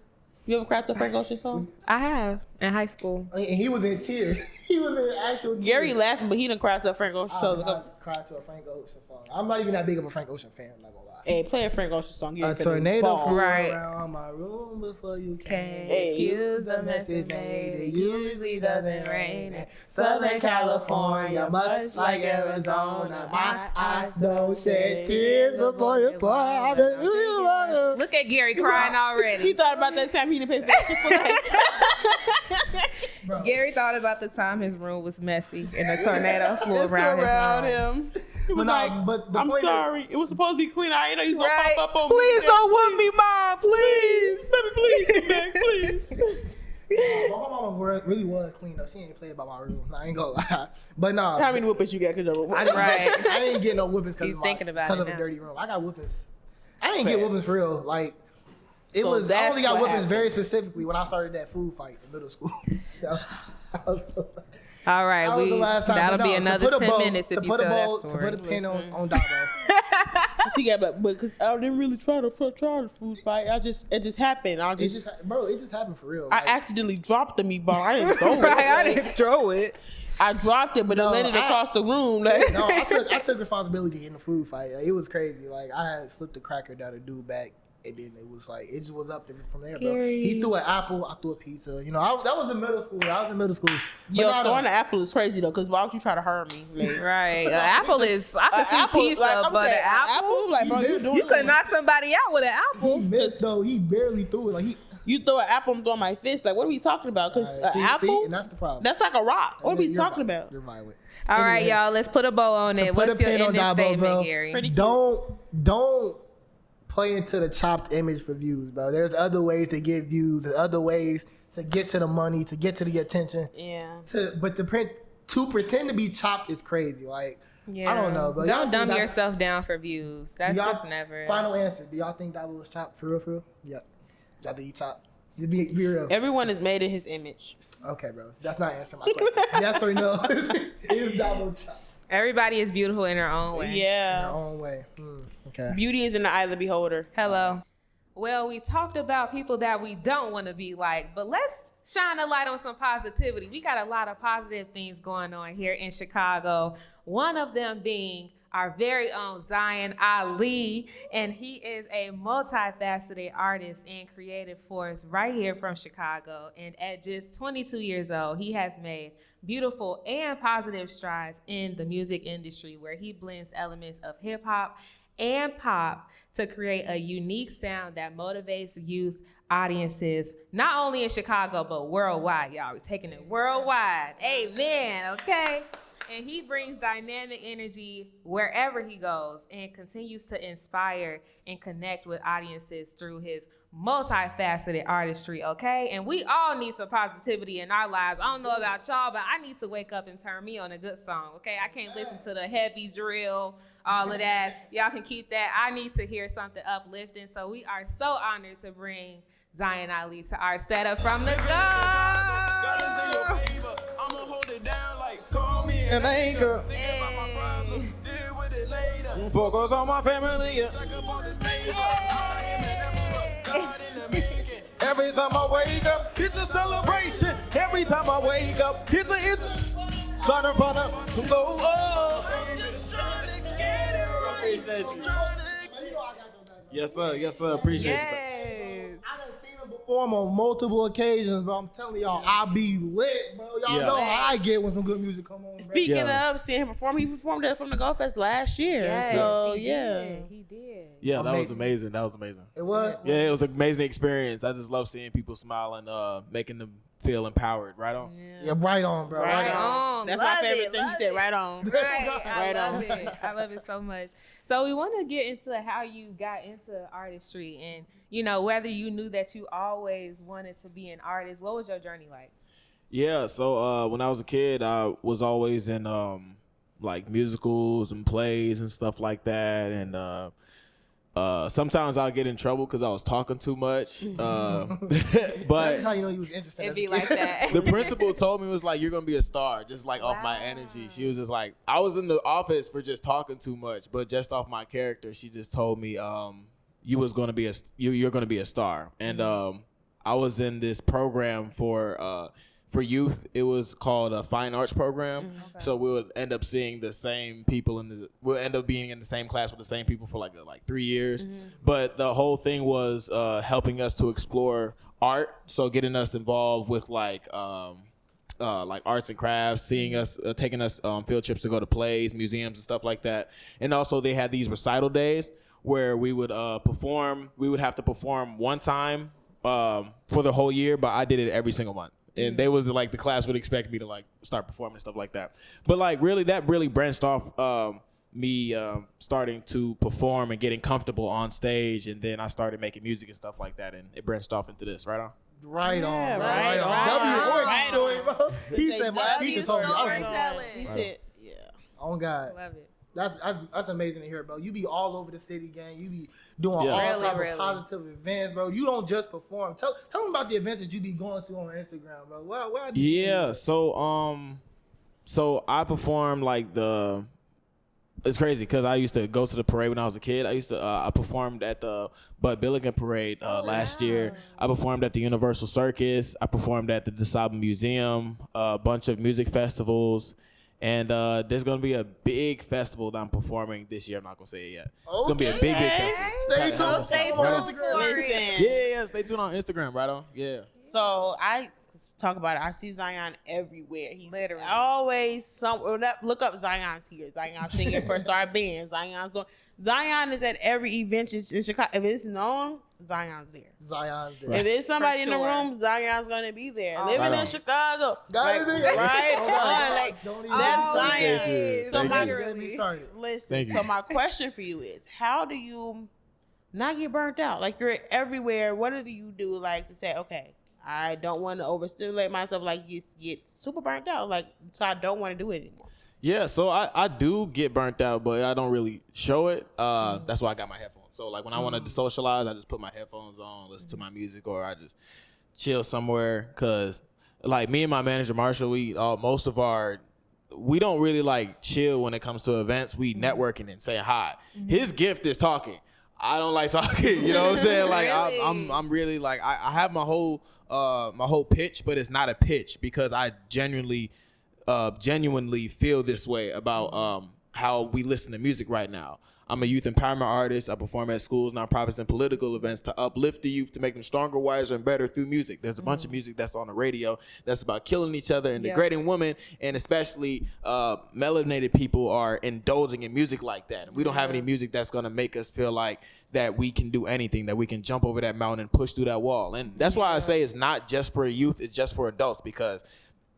You ever cried to a Frank Ocean song? I have in high school. And he was in tears. He was in actual tears. Gary laughing, but he didn't cry to a Frank Ocean I song. did not cry to a Frank Ocean song. I'm not even that big of a Frank Ocean fan. I'm not gonna lie. Hey, play a Frank Ocean song. A tornado flew Right. around my room before you came. Hey. Excuse the mess it made. It usually doesn't rain in Southern California, much like Arizona. My eyes don't shed tears before you pour. Look at Gary crying He already. thought about that time he didn't pay for that shit Bro. Gary thought about the time his room was messy and a tornado flew for around his room. him. He was But like, nah, but the I'm point is- sorry. It was supposed to be clean. I didn't know he was going Right. to pop up on me. Please don't whoop me, Mom. Please. Baby, please, come back, please. My mama really was clean though. She ain't play about my room. I ain't gonna lie. But nah. How many whoopings you got? Cause I didn't, Right. I didn't get no whoopings He's thinking about because it of a now. dirty room. I got whoopings. I didn't get Fair. whoopings for real. Like it So was. I that's only got what whoopings happened. very specifically when I started that food fight in middle school. That was All right, that was the last time. that'll But be no, to another put a 10 bow- minutes if to you put a tell that bow- story. To put a pin on Davo. She got but because I didn't really try the food fight. It just happened. It just happened for real. I Like, accidentally dropped the meatball. I didn't throw it. Right, I didn't throw it. I dropped it, but No, it landed I- across the room. Like, no, I took responsibility in the food fight. It was crazy. Like I had slipped a cracker down a dude back, and then it was like it just was up from there, bro. Gary. He threw an apple, I threw a pizza. You know, that was in middle school. I was in middle school. But yo, nah, throwing an apple is crazy though. Because why would you try to hurt me? Like, Right. An apple is, I can see apple, pizza, like, I'm but saying, an apple? like, bro, You you doing You could knock somebody out with an he apple. missed though. He barely threw it. Like he You throw an apple, I'm throwing my fist. Like, what are we talking about? Because Alright, an apple, and that's the problem. that's like a rock. What are we You're talking violent. about? You're violent. All right, Anyway, y'all, let's put a bow on so it. put What's a your pin on ending Davo, statement, bro. Gary? Pretty- Don't play into the chopped image for views, bro. There's other ways to get views. There's other ways to get to the money, to get to the attention. Yeah. But to pretend to be chopped is crazy. Like Yeah. I don't know, but y'all Don't see dumb that- yourself down for views. That's y'all- just never. Final answer. Do y'all think Davo was chopped for real? For real? Yep. Y'all think he chopped? Just be real. Everyone is made in his image. Okay, bro. That's not answering my question. Yes or no? Is Davo chopped? Everybody is beautiful in their own way. In Yeah. their own way. Okay. Beauty is in the eye of the beholder. Hello. Well, we talked about people that we don't want to be like, but let's shine a light on some positivity. We got a lot of positive things going on here in Chicago. One of them being our very own Zion Ali, and he is a multifaceted artist and creative force right here from Chicago. And at just 22 years old, he has made beautiful and positive strides in the music industry, where he blends elements of hip hop and pop to create a unique sound that motivates youth audiences, not only in Chicago, but worldwide, y'all. We're taking it worldwide. Amen, okay? And he brings dynamic energy wherever he goes and continues to inspire and connect with audiences through his multifaceted artistry, okay? And we all need some positivity in our lives. I don't know about y'all, but I need to wake up and turn me on a good song, okay? I can't listen to the heavy drill, all of that. Y'all can keep that. I need to hear something uplifting. So we are so honored to bring Zion Ali to our setup from the go. I'ma hold it down like call me an anchor. Think about my problems, deal with it later. Focus on my family. Every time I wake up, it's a celebration. Every time I wake up, it's a starting from to go. Oh, just trying to get it right. Appreciate you. Yes, sir. Yes, sir. Appreciate you. I done seen him perform on multiple occasions, but I'm telling y'all, I be lit, bro. Y'all know how I get when some good music come on. Speaking of seeing him perform, he performed at from the Go Fest last year. Yes, So he did. Yeah, that was amazing. That was amazing. It was? Yeah, it was an amazing experience. I just love seeing people smile and making them feel empowered. Right on. Yeah, right on, bro. Right on. That's my favorite thing. He said, right on. Right. I Right love on. it. I love it so much. So we want to get into how you got into artistry and, you know, whether you knew that you always wanted to be an artist. What was your journey like? Yeah, so when I was a kid, I was always in like musicals and plays and stuff like that. And sometimes I'll get in trouble because I was talking too much. But That's how you know you was interested. It'd as a be kid. like that. the principal told me, was like, you're going to be a star, just like off my energy. She was just like, I was in the office for just talking too much, but just off my character, she just told me, you was going to be you're going to be a star. And I was in this program for youth. It was called a fine arts program. Okay. So we would end up seeing the same people we'll end up being in the same class with the same people for like 3 years. But the whole thing was helping us to explore art. So getting us involved with like arts and crafts, seeing us, taking us field trips to go to plays, museums and stuff like that. And also they had these recital days where we would perform. We would have to perform one time for the whole year, but I did it every single month. And they was like, the class would expect me to like start performing and stuff like that. But like that really branched off me starting to perform and getting comfortable on stage. And then I started making music and stuff like that. And it branched off into this, right on. Right on, bro. right Right on. on. W origin Right story, bro. He said my W teacher told me. I was like, storytelling. He said, yeah. oh God. Love it. That's amazing to hear, bro. You be all over the city, gang. You be doing Yeah. all Really, type really. of positive events, bro. You don't just perform. Tell them about the events that you be going to on Instagram, bro. Where do you Yeah, so I performed like it's crazy because I used to go to the parade when I was a kid. I performed at the Bud Billigan parade last year. I performed at the Universal Circus. I performed at the DeSable Museum, a bunch of music festivals. And there's going to be a big festival that I'm performing this year. I'm not going to say it yet. It's going to be a big festival. Stay tuned. Stay On tuned Instagram. for it. Listen. Yeah, stay tuned on Instagram, right on? Yeah. So I talk about it. I see Zion everywhere. He's Literally. always look up Zion's here. Zion's singing for Star Band. Zion is at every event in Chicago. If it's known, Zion's there. Zion's there. If there's somebody in the sure. room, Zion's gonna be there. Oh, Living right in on. Chicago, Guys, like, yeah. right Oh, on. God. Like Don't even- that's Oh, Zion. yes. So Thank my you. Get me started. listen. Thank you. So my question for you is, how do you not get burnt out? Like you're everywhere. What do you do like to say, okay, I don't want to overstimulate myself, like you get super burnt out, like so I don't want to do it anymore. Yeah, so I do get burnt out, but I don't really show it. That's why I got my headphones. So like when I want to socialize, I just put my headphones on, listen to my music, or I just chill somewhere. Cause like me and my manager Marshall, we don't really like chill when it comes to events. We networking and saying hi. His gift is talking. I don't like talking. You know what I'm saying? Like Really? I'm really like I have my whole pitch, but it's not a pitch because I genuinely feel this way about how we listen to music right now. I'm a youth empowerment artist. I perform at schools, nonprofits, and political events to uplift the youth, to make them stronger, wiser, and better through music. There's a bunch of music that's on the radio that's about killing each other and degrading women, and especially melanated people are indulging in music like that. And we don't have any music that's going to make us feel like that we can do anything, that we can jump over that mountain and push through that wall. And that's why I say it's not just for youth, it's just for adults, because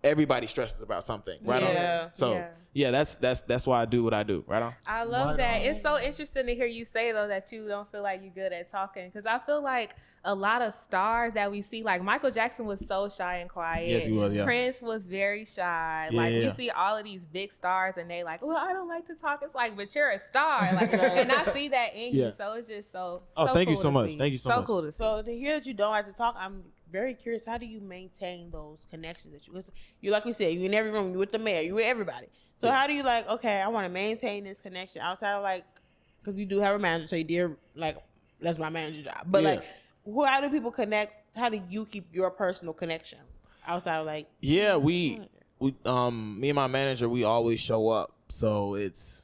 everybody stresses about something, right? Yeah. On. So yeah, that's why I do what I do, right on. I love Right that. on. It's so interesting to hear you say though that you don't feel like you're good at talking, because I feel like a lot of stars that we see, like Michael Jackson was so shy and quiet. Yes, he was. Yeah. Prince was very shy. Yeah, like yeah. we see all of these big stars and they like, well, I don't like to talk. It's like, but you're a star, like, and I see that in you. Yeah. So it's just so. Oh, so thank you cool so to much. see. Thank you so much. cool to see. So to hear that you don't like to talk, I'm very curious. How do you maintain those connections that you like we said, you in every room, you with the mayor, you with everybody. So how do you like, okay, I want to maintain this connection outside of like because you do have a manager, so you did like that's my manager job. But like, how do people connect? How do you keep your personal connection outside of like? Yeah, me and my manager, we always show up. So it's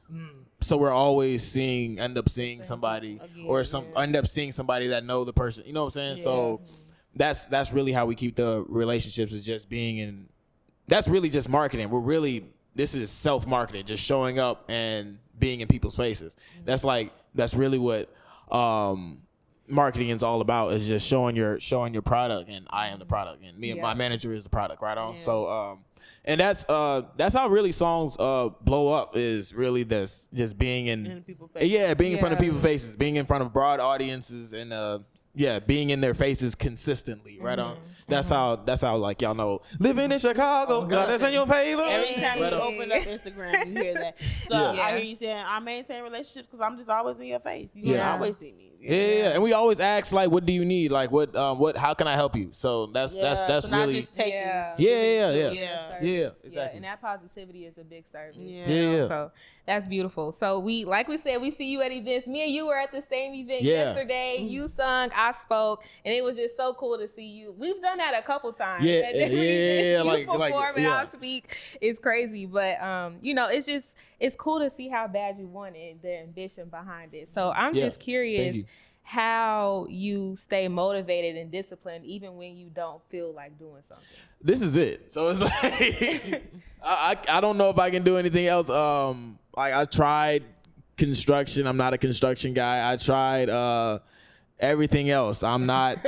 so we're always end up seeing somebody or end up seeing somebody that know the person. You know what I'm saying? So that's really how we keep the relationships, is just being in. That's really just marketing. This is self-marketing, just showing up and being in people's faces. That's really what marketing is all about, is just showing your product, and I am the product, and me and my manager is the product, right on. So and that's how really songs blow up, is really this just being in people's faces. Being in front of people's faces, being in front of broad audiences, and being in their faces consistently, right on. That's how like y'all know, living in Chicago, that's in your favor. Every time you open up Instagram, you hear that. So I hear you saying, I maintain relationships because I'm just always in your face. You always see me. Yeah, and we always ask like, what do you need? Like, what, how can I help you? So that's so really, just taking. Exactly. And that positivity is a big service. Yeah. So that's beautiful. So like we said, we see you at events. Me and you were at the same event yesterday. You sung, I spoke, and it was just so cool to see you. We've done that a couple times. You perform and I'll speak. It's crazy, but it's cool to see how bad you want it, the ambition behind it. So I'm just curious how you stay motivated and disciplined even when you don't feel like doing something. This is it. So it's like I don't know if I can do anything else. I tried construction. I'm not a construction guy. I tried everything else. I'm not,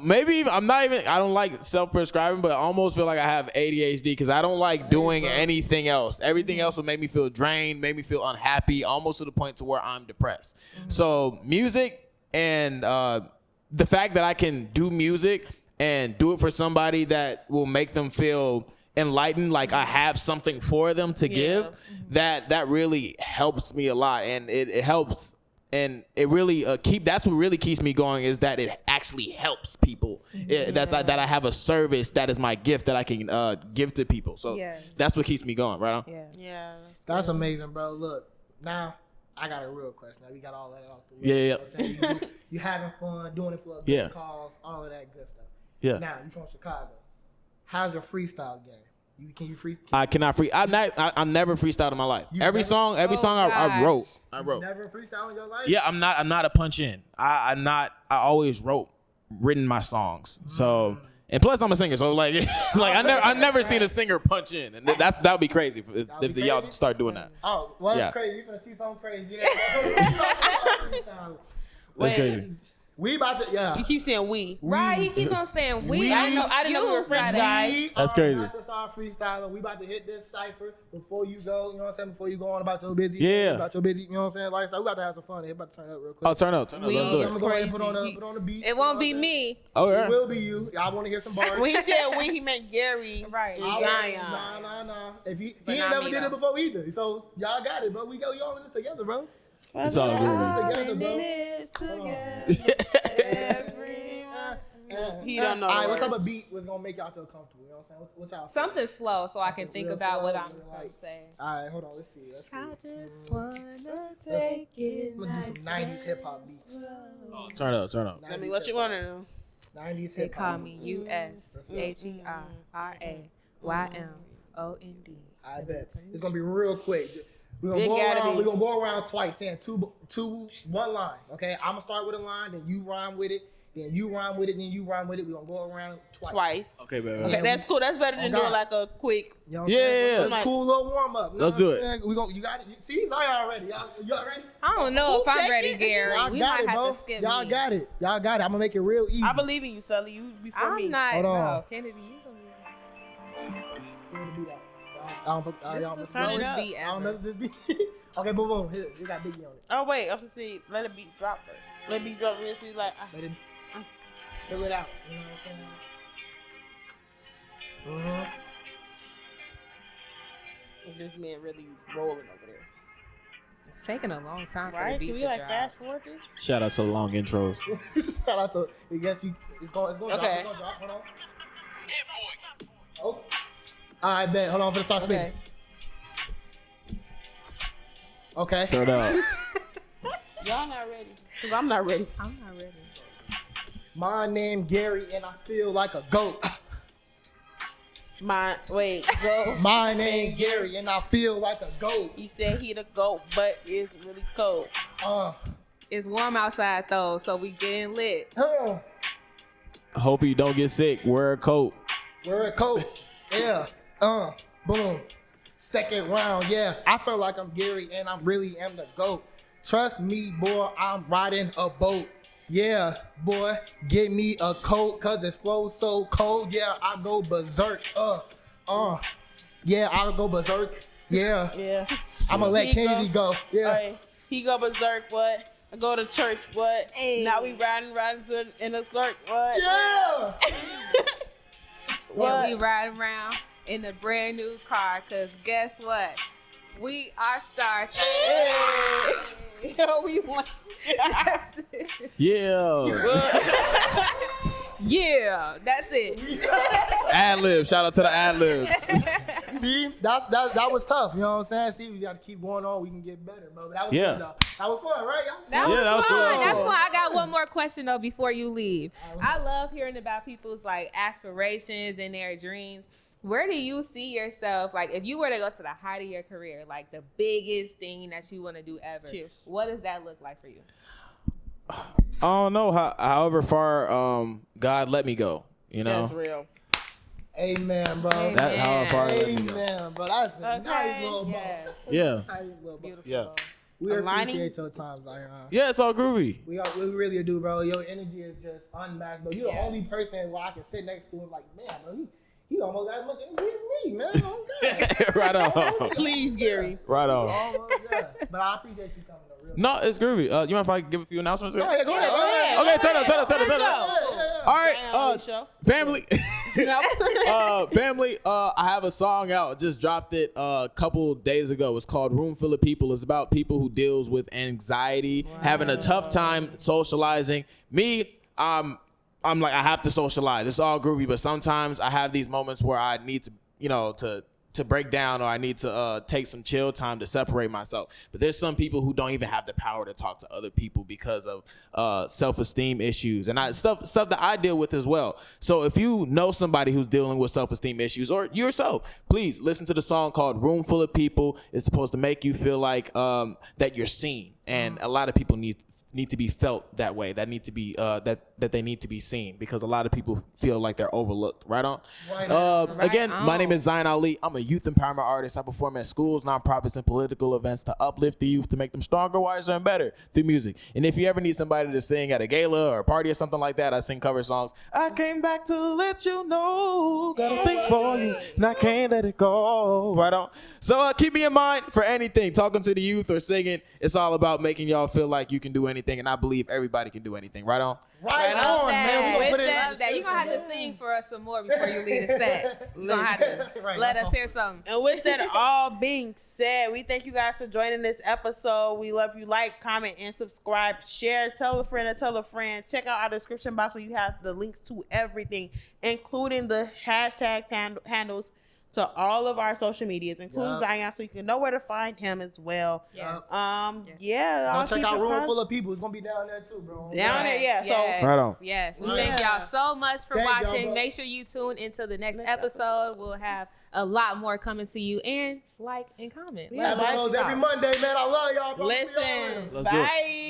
maybe I'm not even, I don't like self-prescribing, but I almost feel like I have ADHD because I don't like doing anything else. Everything else will make me feel drained, make me feel unhappy, almost to the point to where I'm depressed. So music and the fact that I can do music and do it for somebody that will make them feel enlightened, like I have something for them to give, that really helps me a lot. And it helps. And it really that's what really keeps me going, is that it actually helps people. That I have a service that is my gift that I can give to people. So that's what keeps me going, right on? Yeah. That's amazing, bro. Look, now I got a real question. Now we got all that off the way. Yeah. You know what I'm saying? You having fun, doing it for a good cause, all of that good stuff. Yeah. Now you from Chicago. How's your freestyle game? Can you freestyle? I cannot free. I never freestyled in my life. Every song I wrote. I wrote. Never freestyle in your life? Yeah, I'm not a punch in. I always written my songs. So, and plus I'm a singer. So like I never seen a singer punch in, and that would be crazy if y'all start doing that. Oh, well, that's crazy. You're gonna see something crazy. That's crazy. We about to, You keep saying we. Right, he keeps on saying we. I didn't know we were French guys. That's crazy. We about to start freestyling. We about to hit this cipher before you go, you know what I'm saying? Before you go on about your busy, about your busy, you know what I'm saying, lifestyle. We about to have some fun. It's about to turn up real quick. Oh, turn up. Let's do I'm it. going to go ahead and put on the beat. It won't be me. Oh, yeah. It will be you. I want to hear some bars. When he said we, he meant Gary. Right. And Zion. Nah. If he ain't never did it before either. So y'all got it, bro. We all in this together, bro. It's all good. Together, bro. He don't know. All right, what type of beat was gonna make y'all feel comfortable? You know what I'm saying? What's y'all Something slow so I can think about what I'm going to say. All right, hold on. Let's see. I just want to take it. I'm gonna do some 90s hip hop beats. Oh, turn up. Tell me what you want to do. 90s They hip call hop. me USHERRAYMOND. I bet. It's gonna be real quick. We're It gotta gonna be. go around twice, saying one line. Okay, I'm gonna start with a line, then you rhyme with it, then you rhyme with it, then you rhyme with it. We're gonna go around twice. Okay, baby. Okay, that's cool. That's better than doing like a quick. You know what I'm saying? Yeah. It's a cool little warm up. Let's do it. You got it. See, Zion ready. Y'all ready? I don't know if I'm second? ready, Gary. Y'all We got might it, have bro. to skip Y'all me. got it. I'm gonna make it real easy. I believe in you, Sully. You before me. I'm not. Hold on. No, Kennedy, you gonna be. Y'all mess Turn it with up. this beat. Y'all mess with this beat. Okay, boom. Here, you got Biggie on it. Oh wait, I was gonna say let it be drop first. Let it be drop real sweet like. Let it fill it out. You know what I'm saying? This man really rolling over there. It's taking a long time for the Right? beat Can we to like drop. fast forward this? Shout out to the long intros. Shout out to. I guess you. It's going. Okay. Drop. It's gonna drop. Hold on. Oh. All right, bet. Hold on for the start spinning. Okay. Okay. Turn up. Y'all not ready. Cause I'm not ready. I'm not ready. My name Gary and I feel like a goat. Go. My name Gary and I feel like a goat. He said he the goat, but it's really cold. It's warm outside though, so we getting lit. Hope you don't get sick. Wear a coat. Wear a coat. Yeah. Boom. Second round. Yeah. I feel like I'm Gary and I really am the GOAT. Trust me, boy, I'm riding a boat. Yeah, boy, get me a coat cause it flows so cold. Yeah, I go berserk. Yeah, I'll go berserk. Yeah. Yeah. I'ma let Kennedy go. Yeah. Right. He go berserk, what? I go to church, what? Hey. Now we riding in a circle, what? Yeah. Yeah, we riding around in a brand new car, cause guess what? We are stars. Hey. Yo, we want. Yeah. Yeah, that's it. Ad libs. Shout out to the ad libs. See, that was tough. You know what I'm saying? See, we got to keep going on. We can get better, bro. But that was good, though. That was fun, right? That Yeah, was that was fun. cool. That's why I got one more question though before you leave. I love hearing about people's like aspirations and their dreams. Where do you see yourself? Like, if you were to go to the height of your career, like the biggest thing that you want to do ever, Cheers. what does that look like for you? I don't know. However far God let me go. You know. That's real. Amen, bro. That's how far let me go. Amen, bro. That's a nice little moment. Yes. Yeah. Nice little moment. Yeah. We Aligning. appreciate your time, Zion. Yeah, it's all groovy. We really do, bro. Your energy is just unmatched, bro. You're the only person where I can sit next to him like, man, bro, he almost got as much energy as me, man. Oh, God. Right on. Please, Gary. Right on. Almost, yeah. But I appreciate you coming, though. Real No, it's groovy. You mind if I give a few announcements? Oh, yeah, go ahead. Okay, turn up. All right, Show. family. Family, I have a song out. Just dropped it a couple days ago. It's called Room Full of People. It's about people who deals with anxiety, having a tough time socializing. Me, I'm like, I have to socialize. It's all groovy, but sometimes I have these moments where I need to, to break down, or I need to take some chill time to separate myself. But there's some people who don't even have the power to talk to other people because of self-esteem issues and stuff that I deal with as well. So if you know somebody who's dealing with self-esteem issues, or yourself, please listen to the song called Room Full of People. It's supposed to make you feel like that you're seen, and a lot of people need to be felt that way. That need to be that they need to be seen, because a lot of people feel like they're overlooked. Right on. Again, my name is Zion Ali. I'm a youth empowerment artist. I perform at schools, nonprofits, and political events to uplift the youth, to make them stronger, wiser, and better through music. And if you ever need somebody to sing at a gala or a party or something like that, I sing cover songs. I came back to let you know, got a thing for you, and I can't let it go. Right on. So keep me in mind for anything, talking to the youth or singing. It's all about making y'all feel like you can do anything, and I believe everybody can do anything. Right on. Right on, man. We gonna put it in Love that. You're going to have to sing for us some more before you leave the set. You're going to have to Right, let that's us hear something. And with that all being said, we thank you guys for joining this episode. We love you. Like, comment, and subscribe. Share, tell a friend, and tell a friend. Check out our description box where you have the links to everything, including the hashtag handles to all of our social medias, including Zion, so you can know where to find him as well. Yeah. Yeah. Don't check out Room Full of People. It's gonna be down there too, bro. Down there, yeah. Yes. So Right on. Yes. We Right thank y'all so much for Thank y'all, watching. bro. Make sure you tune into the next episode. We'll have a lot more coming to you, and like and comment. Let us know. Episodes every Monday, man. I love y'all, bro. See y'all later. listen. Let's do it. Bye.